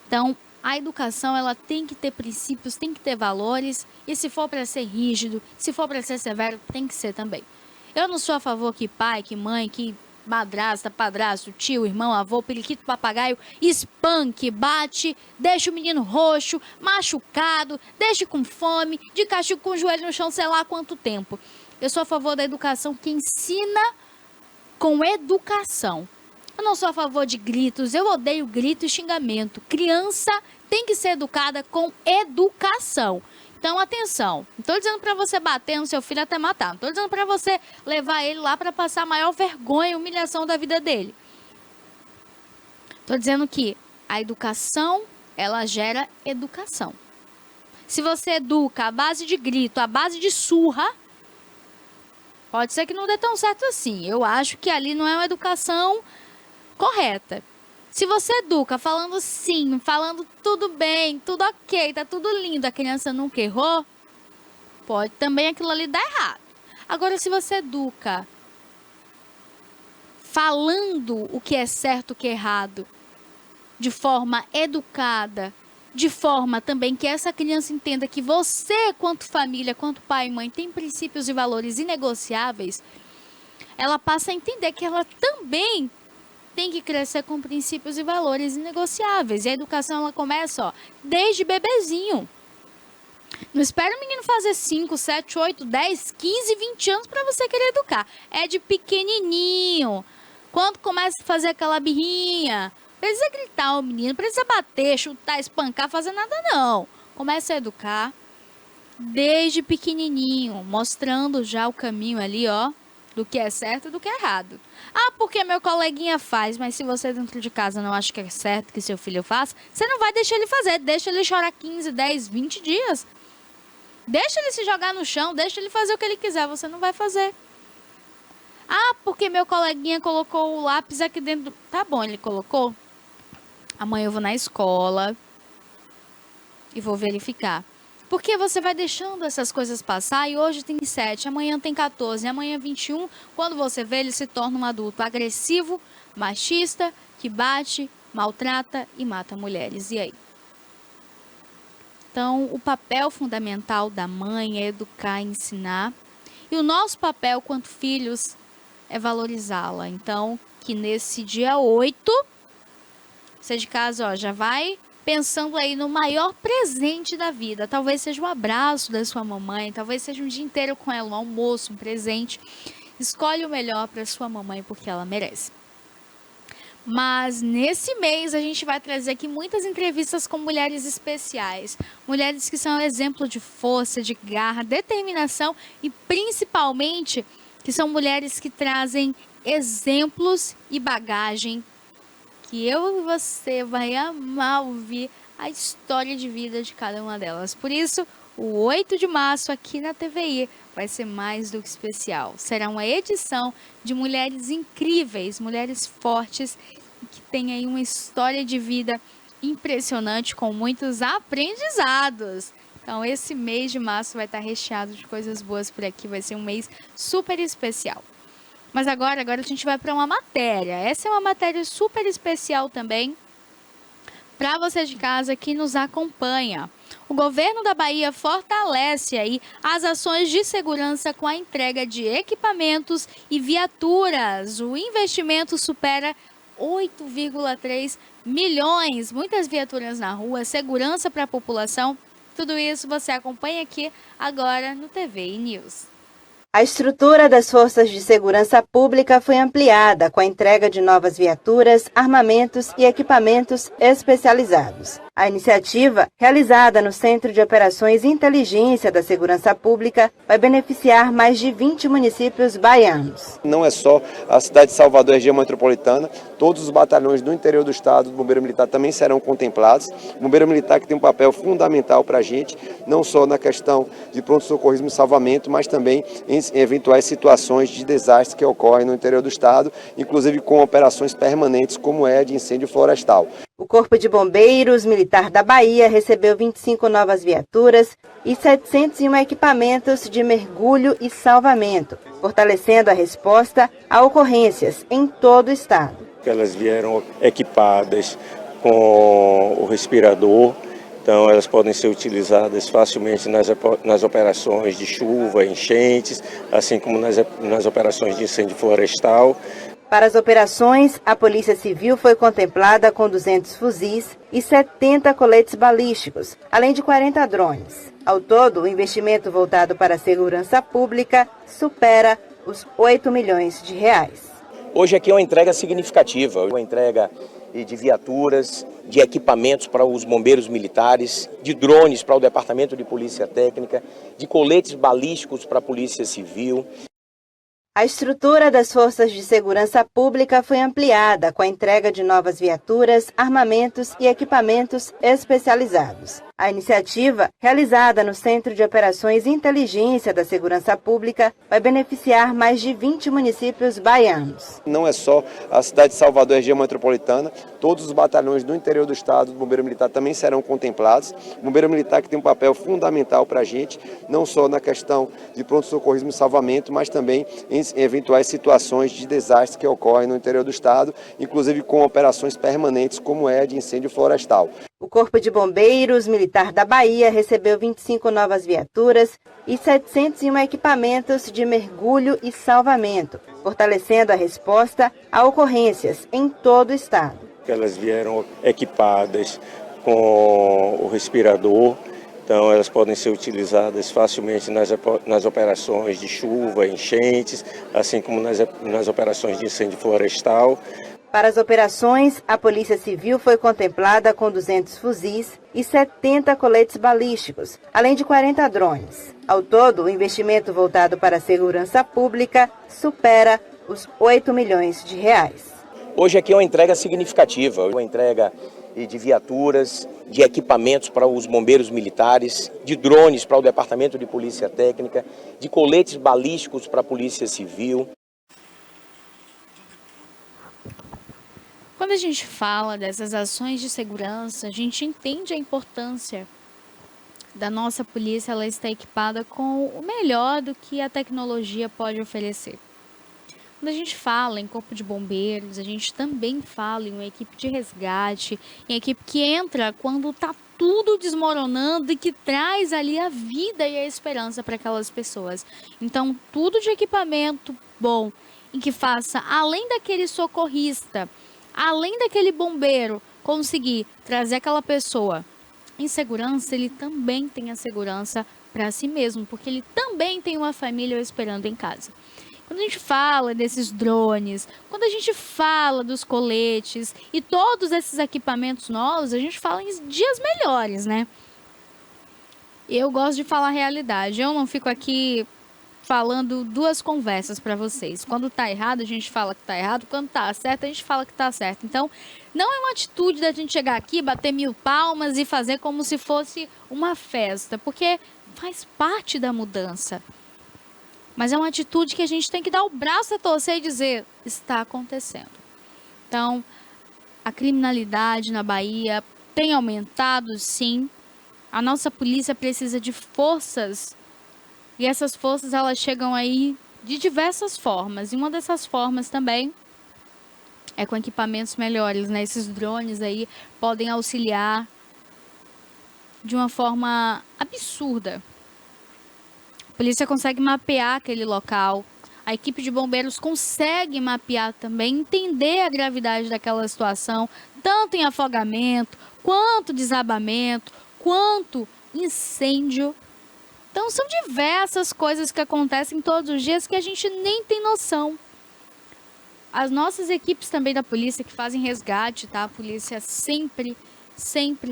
Então, a educação ela tem que ter princípios, tem que ter valores. E se for para ser rígido, se for para ser severo, tem que ser também. Eu não sou a favor que pai, que mãe, que madrasta, padrasto, tio, irmão, avô, periquito, papagaio, espanque, bate, deixa o menino roxo, machucado, deixe com fome, de castigo com o joelho no chão, sei lá quanto tempo. Eu sou a favor da educação que ensina com educação. Eu não sou a favor de gritos, eu odeio grito e xingamento. Criança tem que ser educada com educação. Então, atenção, não estou dizendo para você bater no seu filho até matar. Não estou dizendo para você levar ele lá para passar a maior vergonha e humilhação da vida dele. Estou dizendo que a educação, ela gera educação. Se você educa à base de grito, à base de surra, pode ser que não dê tão certo assim. Eu acho que ali não é uma educação correta. Se você educa falando sim, falando tudo bem, tudo ok, tá tudo lindo, a criança nunca errou, pode também aquilo ali dar errado. Agora, se você educa falando o que é certo, o que é errado, de forma educada, de forma também que essa criança entenda que você, quanto família, quanto pai e mãe, tem princípios e valores inegociáveis, ela passa a entender que ela também tem que crescer com princípios e valores inegociáveis. E a educação ela começa desde bebezinho. Não espera o menino fazer 5, 7, 8, 10, 15, 20 anos para você querer educar. É de pequenininho. Quando começa a fazer aquela birrinha, precisa gritar o menino, precisa bater, chutar, espancar, fazer nada não. Começa a educar desde pequenininho, mostrando já o caminho ali, ó, do que é certo e do que é errado. Ah, porque meu coleguinha faz, mas se você dentro de casa não acha que é certo que seu filho faça, você não vai deixar ele fazer, deixa ele chorar 15, 10, 20 dias. Deixa ele se jogar no chão, deixa ele fazer o que ele quiser, você não vai fazer. Ah, porque meu coleguinha colocou o lápis aqui dentro. Tá bom, ele colocou. Amanhã eu vou na escola e vou verificar. Porque você vai deixando essas coisas passar e hoje tem 7, amanhã tem 14, amanhã 21. Quando você vê, ele se torna um adulto agressivo, machista, que bate, maltrata e mata mulheres. E aí? Então, o papel fundamental da mãe é educar e ensinar. E o nosso papel, quanto filhos, é valorizá-la. Então, que nesse dia 8, você de casa, ó, já vai pensando aí no maior presente da vida. Talvez seja um abraço da sua mamãe, talvez seja um dia inteiro com ela, um almoço, um presente. Escolhe o melhor para sua mamãe, porque ela merece. Mas nesse mês a gente vai trazer aqui muitas entrevistas com mulheres especiais. Mulheres que são exemplo de força, de garra, determinação e principalmente que são mulheres que trazem exemplos e bagagem que eu e você vai amar ouvir a história de vida de cada uma delas. Por isso, o 8 de março aqui na TVI vai ser mais do que especial. Será uma edição de mulheres incríveis, mulheres fortes, que têm aí uma história de vida impressionante com muitos aprendizados. Então, esse mês de março vai estar recheado de coisas boas por aqui. Vai ser um mês super especial. Mas agora a gente vai para uma matéria. Essa é uma matéria super especial também para você de casa que nos acompanha. O governo da Bahia fortalece aí as ações de segurança com a entrega de equipamentos e viaturas. O investimento supera 8,3 milhões. Muitas viaturas na rua, segurança para a população. Tudo isso você acompanha aqui agora no TVI News. A estrutura das Forças de Segurança Pública foi ampliada com a entrega de novas viaturas, armamentos e equipamentos especializados. A iniciativa, realizada no Centro de Operações e Inteligência da Segurança Pública, vai beneficiar mais de 20 municípios baianos. Não é só a cidade de Salvador, região metropolitana, todos os batalhões do interior do estado do Bombeiro Militar também serão contemplados. O Bombeiro Militar que tem um papel fundamental para a gente, não só na questão de pronto-socorrismo e salvamento, mas também em eventuais situações de desastre que ocorrem no interior do estado, inclusive com operações permanentes como é a de incêndio florestal. O Corpo de Bombeiros Militar da Bahia recebeu 25 novas viaturas e 701 equipamentos de mergulho e salvamento, fortalecendo a resposta a ocorrências em todo o estado. Elas vieram equipadas com o respirador, então elas podem ser utilizadas facilmente nas operações de chuva, enchentes, assim como nas operações de incêndio florestal. Para as operações, a Polícia Civil foi contemplada com 200 fuzis e 70 coletes balísticos, além de 40 drones. Ao todo, o investimento voltado para a segurança pública supera os 8 milhões de reais. Hoje aqui é uma entrega significativa, uma entrega de viaturas, de equipamentos para os bombeiros militares, de drones para o Departamento de Polícia Técnica, de coletes balísticos para a Polícia Civil. A estrutura das Forças de Segurança Pública foi ampliada com a entrega de novas viaturas, armamentos e equipamentos especializados. A iniciativa, realizada no Centro de Operações e Inteligência da Segurança Pública, vai beneficiar mais de 20 municípios baianos. Não é só a cidade de Salvador, região metropolitana, todos os batalhões do interior do estado do Bombeiro Militar também serão contemplados. O Bombeiro Militar que tem um papel fundamental para a gente, não só na questão de pronto-socorrismo e salvamento, mas também em eventuais situações de desastre que ocorrem no interior do estado, inclusive com operações permanentes como é a de incêndio florestal. O Corpo de Bombeiros Militar da Bahia recebeu 25 novas viaturas e 701 equipamentos de mergulho e salvamento, fortalecendo a resposta a ocorrências em todo o estado. Elas vieram equipadas com o respirador, Então elas podem ser utilizadas facilmente nas operações de chuva, enchentes, assim como nas operações de incêndio florestal. Para as operações, a Polícia Civil foi contemplada com 200 fuzis e 70 coletes balísticos, além de 40 drones. Ao todo, o investimento voltado para a segurança pública supera os 8 milhões de reais. Hoje aqui é uma entrega significativa, uma entrega de viaturas, de equipamentos para os bombeiros militares, de drones para o Departamento de Polícia Técnica, de coletes balísticos para a Polícia Civil. Quando a gente fala dessas ações de segurança, a gente entende a importância da nossa polícia, ela está equipada com o melhor do que a tecnologia pode oferecer. Quando a gente fala em corpo de bombeiros, a gente também fala em uma equipe de resgate, em equipe que entra quando está tudo desmoronando e que traz ali a vida e a esperança para aquelas pessoas. Então, tudo de equipamento bom, em que faça, além daquele socorrista, além daquele bombeiro conseguir trazer aquela pessoa em segurança, ele também tem a segurança para si mesmo, porque ele também tem uma família esperando em casa. Quando a gente fala desses drones, quando a gente fala dos coletes e todos esses equipamentos novos, a gente fala em dias melhores, né? Eu gosto de falar a realidade, eu não fico aqui falando duas conversas para vocês. Quando tá errado, a gente fala que tá errado. Quando tá certo, a gente fala que tá certo. Então, não é uma atitude da gente chegar aqui, bater 1000 palmas e fazer como se fosse uma festa, porque faz parte da mudança. Mas é uma atitude que a gente tem que dar o braço a torcer e dizer, está acontecendo. Então, a criminalidade na Bahia tem aumentado, sim. A nossa polícia precisa de forças. E essas forças, elas chegam aí de diversas formas. E uma dessas formas também é com equipamentos melhores, né? Esses drones aí podem auxiliar de uma forma absurda. A polícia consegue mapear aquele local. A equipe de bombeiros consegue mapear também, entender a gravidade daquela situação, tanto em afogamento, quanto desabamento, quanto incêndio. Então, são diversas coisas que acontecem todos os dias que a gente nem tem noção. As nossas equipes também da polícia que fazem resgate, tá? A polícia sempre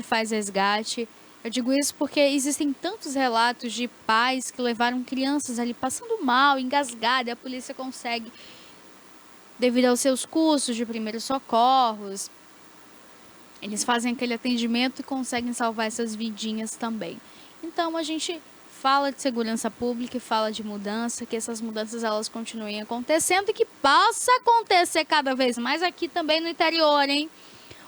faz resgate. Eu digo isso porque existem tantos relatos de pais que levaram crianças ali passando mal, engasgada, e a polícia consegue, devido aos seus cursos de primeiros socorros, eles fazem aquele atendimento e conseguem salvar essas vidinhas também. Então, a gente fala de segurança pública e fala de mudança, que essas mudanças elas continuem acontecendo e que possa acontecer cada vez mais aqui também no interior, hein?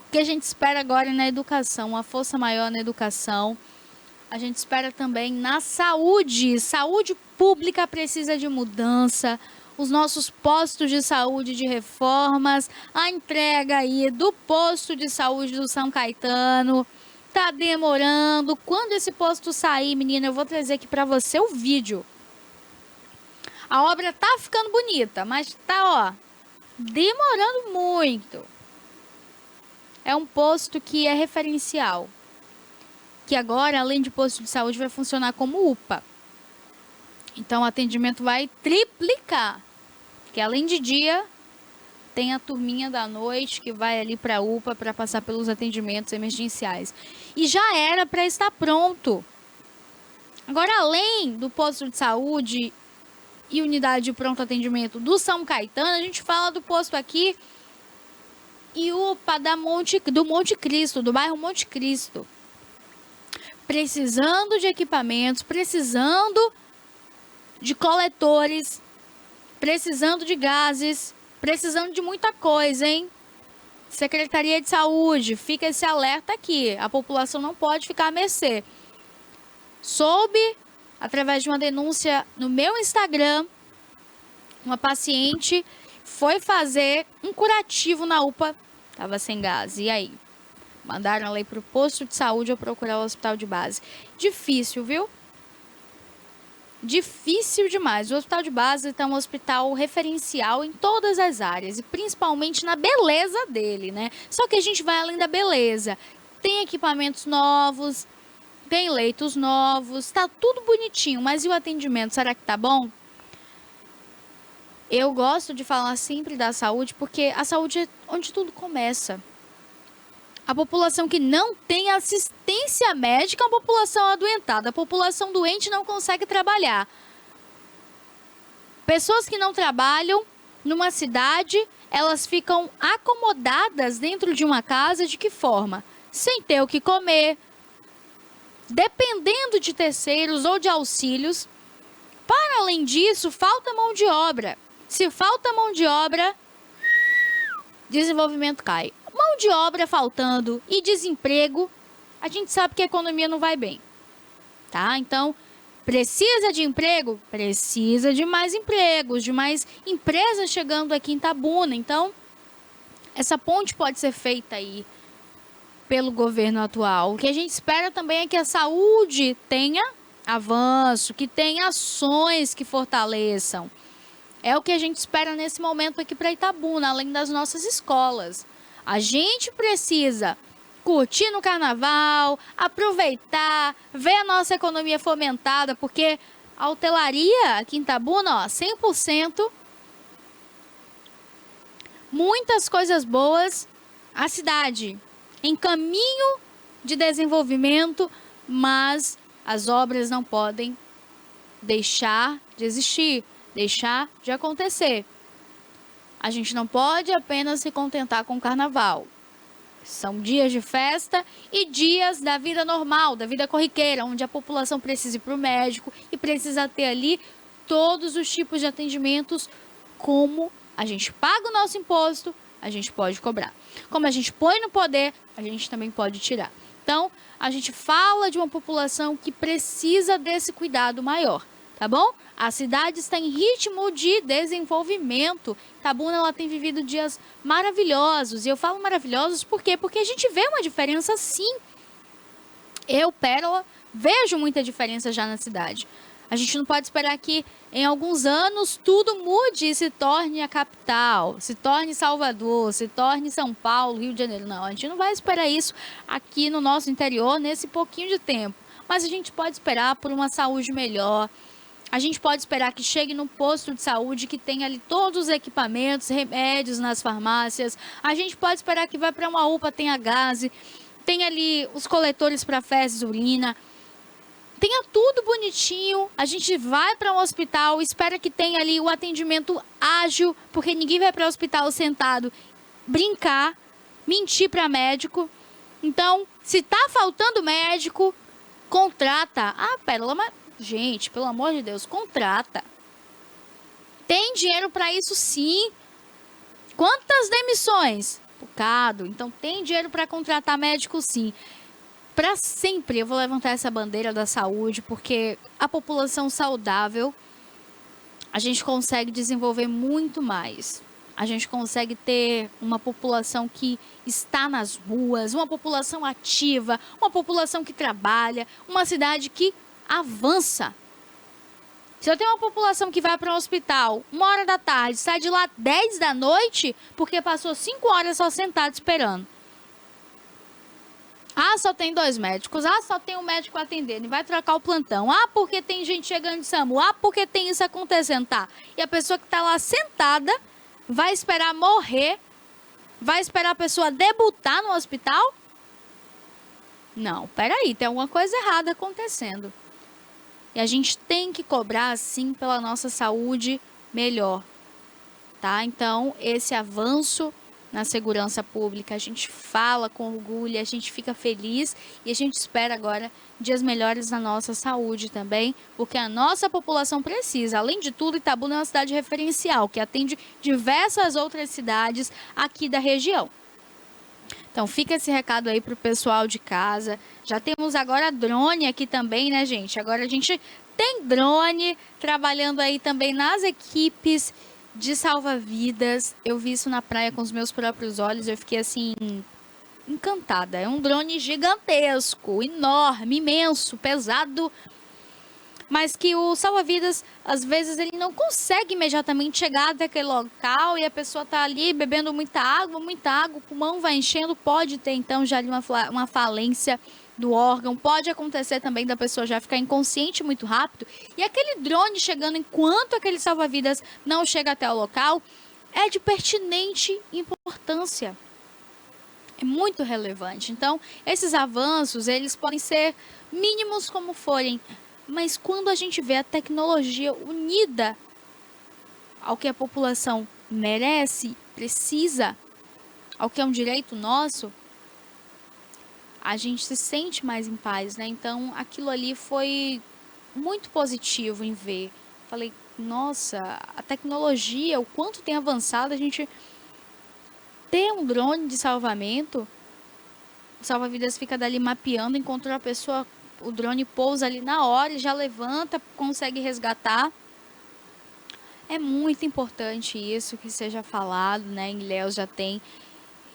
O que a gente espera agora é na educação, uma força maior na educação. A gente espera também na saúde. Saúde pública precisa de mudança. Os nossos postos de saúde de reformas, a entrega aí do posto de saúde do São Caetano. Tá demorando. Quando esse posto sair, menina, eu vou trazer aqui para você o vídeo. A obra tá ficando bonita, mas tá, ó, demorando muito. É um posto que é referencial. Que agora, além de posto de saúde, vai funcionar como UPA. Então, o atendimento vai triplicar. Porque além de dia, tem a turminha da noite que vai ali para a UPA para passar pelos atendimentos emergenciais. E já era para estar pronto. Agora, além do posto de saúde e unidade de pronto atendimento do São Caetano, a gente fala do posto aqui e UPA do Monte Cristo, do bairro Monte Cristo. Precisando de equipamentos, precisando de coletores, precisando de gases, precisando de muita coisa, hein? Secretaria de Saúde, fica esse alerta aqui. A população não pode ficar à mercê. Soube, através de uma denúncia no meu Instagram, uma paciente foi fazer um curativo na UPA, estava sem gás. E aí? Mandaram ela ir para o posto de saúde ou procurar o hospital de base. Difícil, viu? Difícil demais. O hospital de base é um hospital referencial em todas as áreas, e principalmente na beleza dele, né? Só que a gente vai além da beleza. Tem equipamentos novos, tem leitos novos, tá tudo bonitinho, mas e o atendimento, será que tá bom? Eu gosto de falar sempre da saúde, porque a saúde é onde tudo começa. A população que não tem assistência médica é uma população adoentada. A população doente não consegue trabalhar. Pessoas que não trabalham numa cidade, elas ficam acomodadas dentro de uma casa de que forma? Sem ter o que comer, dependendo de terceiros ou de auxílios. Para além disso, falta mão de obra. Se falta mão de obra, desenvolvimento cai. Mão de obra faltando e desemprego, a gente sabe que a economia não vai bem, tá? Então, precisa de emprego? Precisa de mais empregos, de mais empresas chegando aqui em Itabuna. Então, essa ponte pode ser feita aí pelo governo atual. O que a gente espera também é que a saúde tenha avanço, que tenha ações que fortaleçam. É o que a gente espera nesse momento aqui para Itabuna, além das nossas escolas. A gente precisa curtir no carnaval, aproveitar, ver a nossa economia fomentada, porque a hotelaria aqui em Itabuna, ó, 100%, muitas coisas boas, a cidade em caminho de desenvolvimento, mas as obras não podem deixar de existir, deixar de acontecer. A gente não pode apenas se contentar com o carnaval. São dias de festa e dias da vida normal, da vida corriqueira, onde a população precisa ir para o médico e precisa ter ali todos os tipos de atendimentos. Como a gente paga o nosso imposto, a gente pode cobrar. Como a gente põe no poder, a gente também pode tirar. Então, a gente fala de uma população que precisa desse cuidado maior, tá bom? A cidade está em ritmo de desenvolvimento. Itabuna, ela tem vivido dias maravilhosos. E eu falo maravilhosos por quê? Porque a gente vê uma diferença sim. Eu, Pérola, vejo muita diferença já na cidade. A gente não pode esperar que em alguns anos tudo mude e se torne a capital, se torne Salvador, se torne São Paulo, Rio de Janeiro. Não, a gente não vai esperar isso aqui no nosso interior nesse pouquinho de tempo. Mas a gente pode esperar por uma saúde melhor. A gente pode esperar que chegue num posto de saúde que tenha ali todos os equipamentos, remédios nas farmácias. A gente pode esperar que vá para uma UPA, tenha gás, tenha ali os coletores para fezes, urina. Tenha tudo bonitinho. A gente vai para um hospital, espera que tenha ali o atendimento ágil, porque ninguém vai para o hospital sentado brincar, mentir para médico. Então, se tá faltando médico, contrata. Ah, Pérola, mas... Gente, pelo amor de Deus, contrata. Tem dinheiro para isso sim. Quantas demissões? Bocado. Então tem dinheiro para contratar médico sim. Para sempre eu vou levantar essa bandeira da saúde, porque a população saudável, a gente consegue desenvolver muito mais. A gente consegue ter uma população que está nas ruas, uma população ativa, uma população que trabalha, uma cidade que avança. Se eu tenho uma população que vai para um hospital 1h da tarde, sai de lá 10 da noite, porque passou 5 horas só sentado esperando. Ah, só tem 2 médicos. Ah, só tem um médico atendendo e vai trocar o plantão. Ah, porque tem gente chegando de SAMU. Ah, porque tem isso acontecendo. Tá. E a pessoa que está lá sentada vai esperar morrer? Vai esperar a pessoa debutar no hospital? Não, peraí, tem alguma coisa errada acontecendo. E a gente tem que cobrar, sim, pela nossa saúde melhor, tá? Então, esse avanço na segurança pública, a gente fala com orgulho, a gente fica feliz e a gente espera agora dias melhores na nossa saúde também, porque a nossa população precisa. Além de tudo, Itabuna é uma cidade referencial, que atende diversas outras cidades aqui da região. Então fica esse recado aí pro pessoal de casa. Já temos agora drone aqui também, né, gente? Agora a gente tem drone trabalhando aí também nas equipes de salva-vidas. Eu vi isso na praia com os meus próprios olhos, eu fiquei assim, encantada. É um drone gigantesco, enorme, imenso, pesado, mas que o salva-vidas, às vezes, ele não consegue imediatamente chegar até aquele local e a pessoa tá ali bebendo muita água, o pulmão vai enchendo, pode ter, então, já ali uma falência do órgão, pode acontecer também da pessoa já ficar inconsciente muito rápido, e aquele drone chegando enquanto aquele salva-vidas não chega até o local, é de pertinente importância. É muito relevante. Então, esses avanços, eles podem ser mínimos como forem, mas quando a gente vê a tecnologia unida ao que a população merece, precisa, ao que é um direito nosso, a gente se sente mais em paz, né? Então, aquilo ali foi muito positivo em ver. Falei, nossa, a tecnologia, o quanto tem avançado, a gente ter um drone de salvamento, o salva-vidas fica dali mapeando, encontrou a pessoa, o drone pousa ali na hora, já levanta, consegue resgatar. É muito importante isso que seja falado, né? Em Ilhéus já tem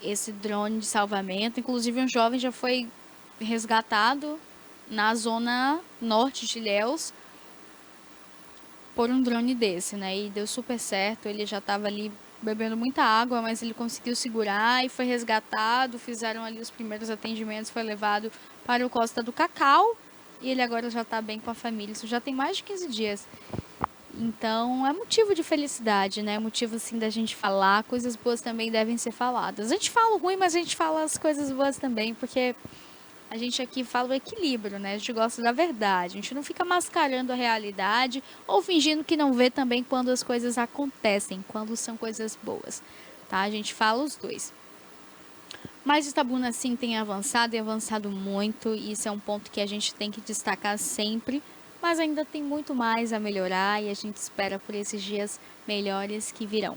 esse drone de salvamento. Inclusive, um jovem já foi resgatado na zona norte de Ilhéus por um drone desse, né? E deu super certo. Ele já estava ali bebendo muita água, mas ele conseguiu segurar e foi resgatado. Fizeram ali os primeiros atendimentos, foi levado para o Costa do Cacau e ele agora já está bem com a família. Isso já tem mais de 15 dias. Então, é motivo de felicidade, né? Motivo, assim, da gente falar. Coisas boas também devem ser faladas. A gente fala o ruim, mas a gente fala as coisas boas também, porque a gente aqui fala o equilíbrio, né? A gente gosta da verdade. A gente não fica mascarando a realidade ou fingindo que não vê também quando as coisas acontecem, quando são coisas boas, tá? A gente fala os dois. Mas Itabuna, sim, tem avançado e avançado muito. E isso é um ponto que a gente tem que destacar sempre. Mas ainda tem muito mais a melhorar e a gente espera por esses dias melhores que virão.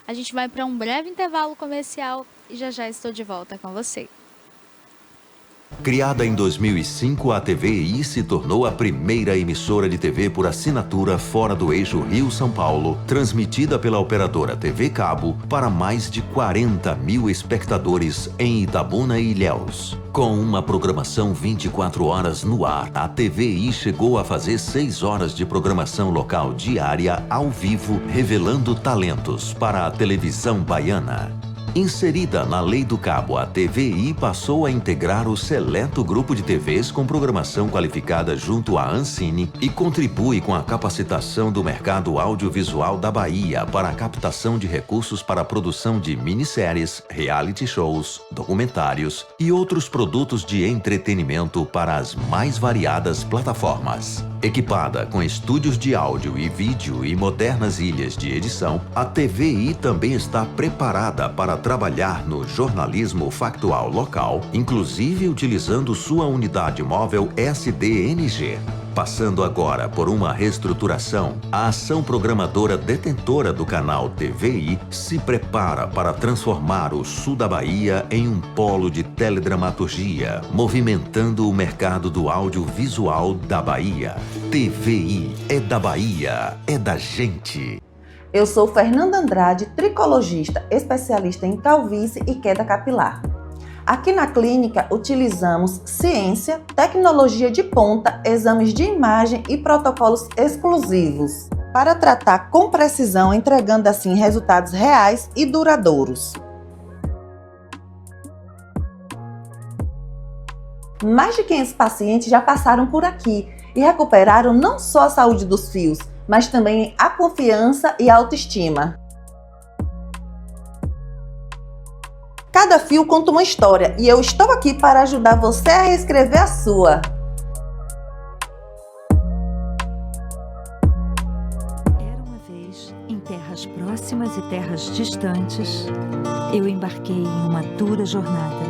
A gente vai para um breve intervalo comercial e já estou de volta com você. Criada em 2005, a TVI se tornou a primeira emissora de TV por assinatura fora do eixo Rio-São Paulo, transmitida pela operadora TV Cabo para mais de 40 mil espectadores em Itabuna e Ilhéus. Com uma programação 24 horas no ar, a TVI chegou a fazer 6 horas de programação local diária ao vivo, revelando talentos para a televisão baiana. Inserida na Lei do Cabo, a TVI passou a integrar o seleto grupo de TVs com programação qualificada junto à Ancine e contribui com a capacitação do mercado audiovisual da Bahia para a captação de recursos para a produção de minisséries, reality shows, documentários e outros produtos de entretenimento para as mais variadas plataformas. Equipada com estúdios de áudio e vídeo e modernas ilhas de edição, a TVI também está preparada para trabalhar no jornalismo factual local, inclusive utilizando sua unidade móvel SDNG. Passando agora por uma reestruturação, a ação programadora detentora do canal TVI se prepara para transformar o sul da Bahia em um polo de teledramaturgia, movimentando o mercado do audiovisual da Bahia. TVI é da Bahia, é da gente. Eu sou Fernanda Andrade, tricologista, especialista em calvície e queda capilar. Aqui na clínica, utilizamos ciência, tecnologia de ponta, exames de imagem e protocolos exclusivos para tratar com precisão, entregando assim resultados reais e duradouros. Mais de 500 pacientes já passaram por aqui e recuperaram não só a saúde dos fios, mas também a confiança e a autoestima. Cada fio conta uma história e eu estou aqui para ajudar você a reescrever a sua. Era uma vez, em terras próximas e terras distantes, eu embarquei em uma dura jornada.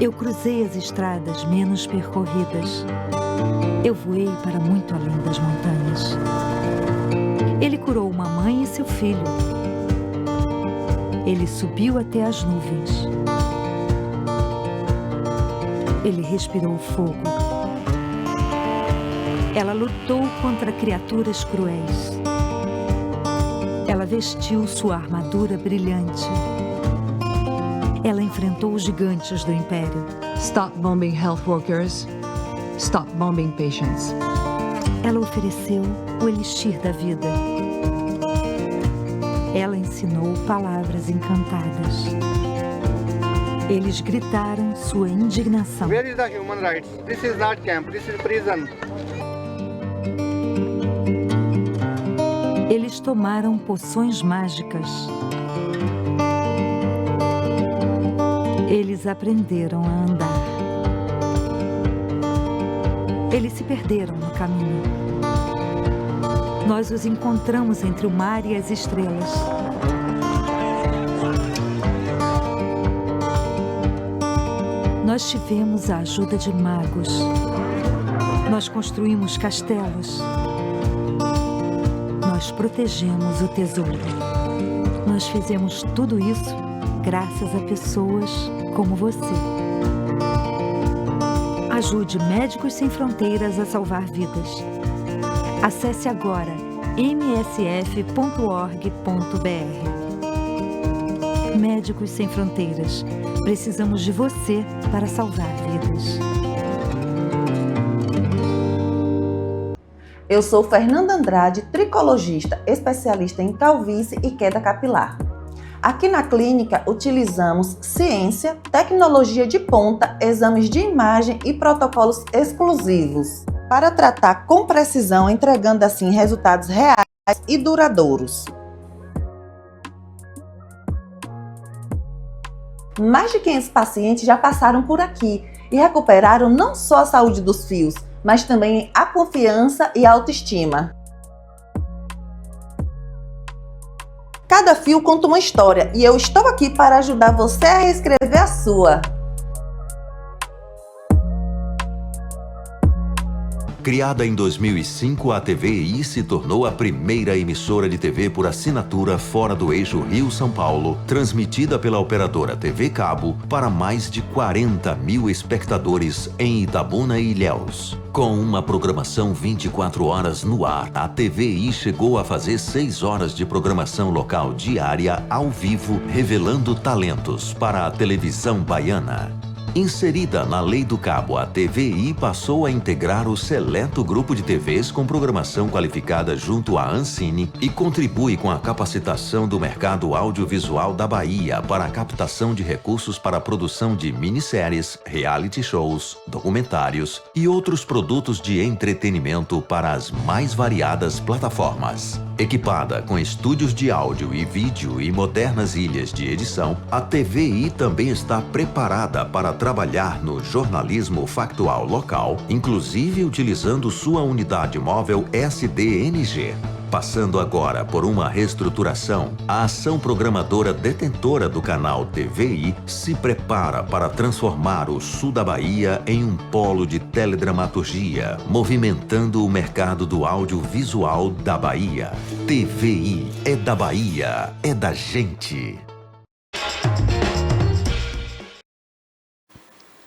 Eu cruzei as estradas menos percorridas. Eu voei para muito além das montanhas. Ele curou uma mãe e seu filho. Ele subiu até as nuvens. Ele respirou fogo. Ela lutou contra criaturas cruéis. Ela vestiu sua armadura brilhante. Ela enfrentou os gigantes do império. Stop bombing health workers. Stop bombing patients. Ela ofereceu o elixir da vida. Ela ensinou palavras encantadas. Eles gritaram sua indignação. Where is the human rights? This is not camp, this is prison. Eles tomaram poções mágicas. Eles aprenderam a andar. Eles se perderam no caminho. Nós os encontramos entre o mar e as estrelas. Nós tivemos a ajuda de magos. Nós construímos castelos. Nós protegemos o tesouro. Nós fizemos tudo isso graças a pessoas como você. Ajude Médicos Sem Fronteiras a salvar vidas. Acesse agora msf.org.br. Médicos Sem Fronteiras. Precisamos de você para salvar vidas. Eu sou Fernanda Andrade, tricologista, especialista em calvície e queda capilar. Aqui na clínica utilizamos ciência, tecnologia de ponta, exames de imagem e protocolos exclusivos para tratar com precisão, entregando assim resultados reais e duradouros. Mais de 500 pacientes já passaram por aqui e recuperaram não só a saúde dos fios, mas também a confiança e a autoestima. Cada fio conta uma história e eu estou aqui para ajudar você a reescrever a sua. Criada em 2005, a TVI se tornou a primeira emissora de TV por assinatura fora do eixo Rio-São Paulo, transmitida pela operadora TV Cabo para mais de 40 mil espectadores em Itabuna e Ilhéus. Com uma programação 24 horas no ar, a TVI chegou a fazer 6 horas de programação local diária ao vivo, revelando talentos para a televisão baiana. Inserida na Lei do Cabo, a TVI passou a integrar o seleto grupo de TVs com programação qualificada junto à Ancine e contribui com a capacitação do mercado audiovisual da Bahia para a captação de recursos para a produção de minisséries, reality shows, documentários e outros produtos de entretenimento para as mais variadas plataformas. Equipada com estúdios de áudio e vídeo e modernas ilhas de edição, a TVI também está preparada para trabalhar no jornalismo factual local, inclusive utilizando sua unidade móvel SDNG. Passando agora por uma reestruturação, a ação programadora detentora do canal TVI se prepara para transformar o sul da Bahia em um polo de teledramaturgia, movimentando o mercado do audiovisual da Bahia. TVI é da Bahia, é da gente.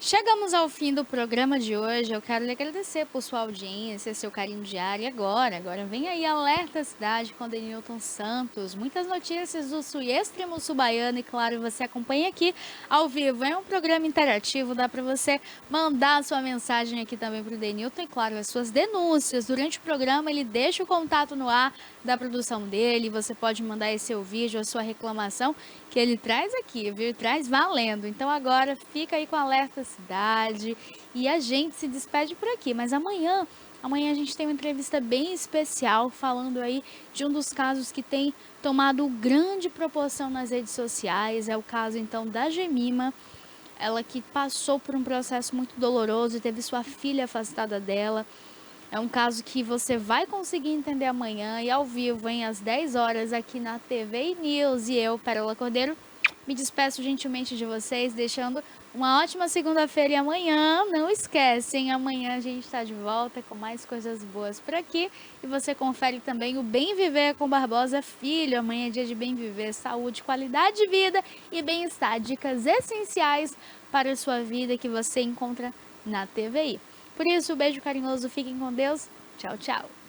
Chegamos ao fim do programa de hoje. Eu quero lhe agradecer por sua audiência, seu carinho diário. E agora vem aí Alerta Cidade com Denilton Santos. Muitas notícias do sul e extremo sul baiano e, claro, você acompanha aqui ao vivo. É um programa interativo, dá para você mandar a sua mensagem aqui também para o Denilton. E, claro, as suas denúncias. Durante o programa, ele deixa o contato no ar da produção dele. Você pode mandar esse seu vídeo, a sua reclamação, que ele traz aqui, viu? Traz valendo. Então agora fica aí com Alerta Cidade e a gente se despede por aqui. Mas amanhã a gente tem uma entrevista bem especial falando aí de um dos casos que tem tomado grande proporção nas redes sociais. É o caso então da Gemima, ela que passou por um processo muito doloroso e teve sua filha afastada dela. É um caso que você vai conseguir entender amanhã e ao vivo, às 10 horas aqui na TV News. E eu, Pérola Cordeiro, me despeço gentilmente de vocês, deixando uma ótima segunda-feira. E amanhã, não esquecem, amanhã a gente está de volta com mais coisas boas por aqui. E você confere também o Bem Viver com Barbosa Filho. Amanhã é dia de bem viver, saúde, qualidade de vida e bem-estar. Dicas essenciais para a sua vida que você encontra na TVI. Por isso, um beijo carinhoso, fiquem com Deus. Tchau, tchau.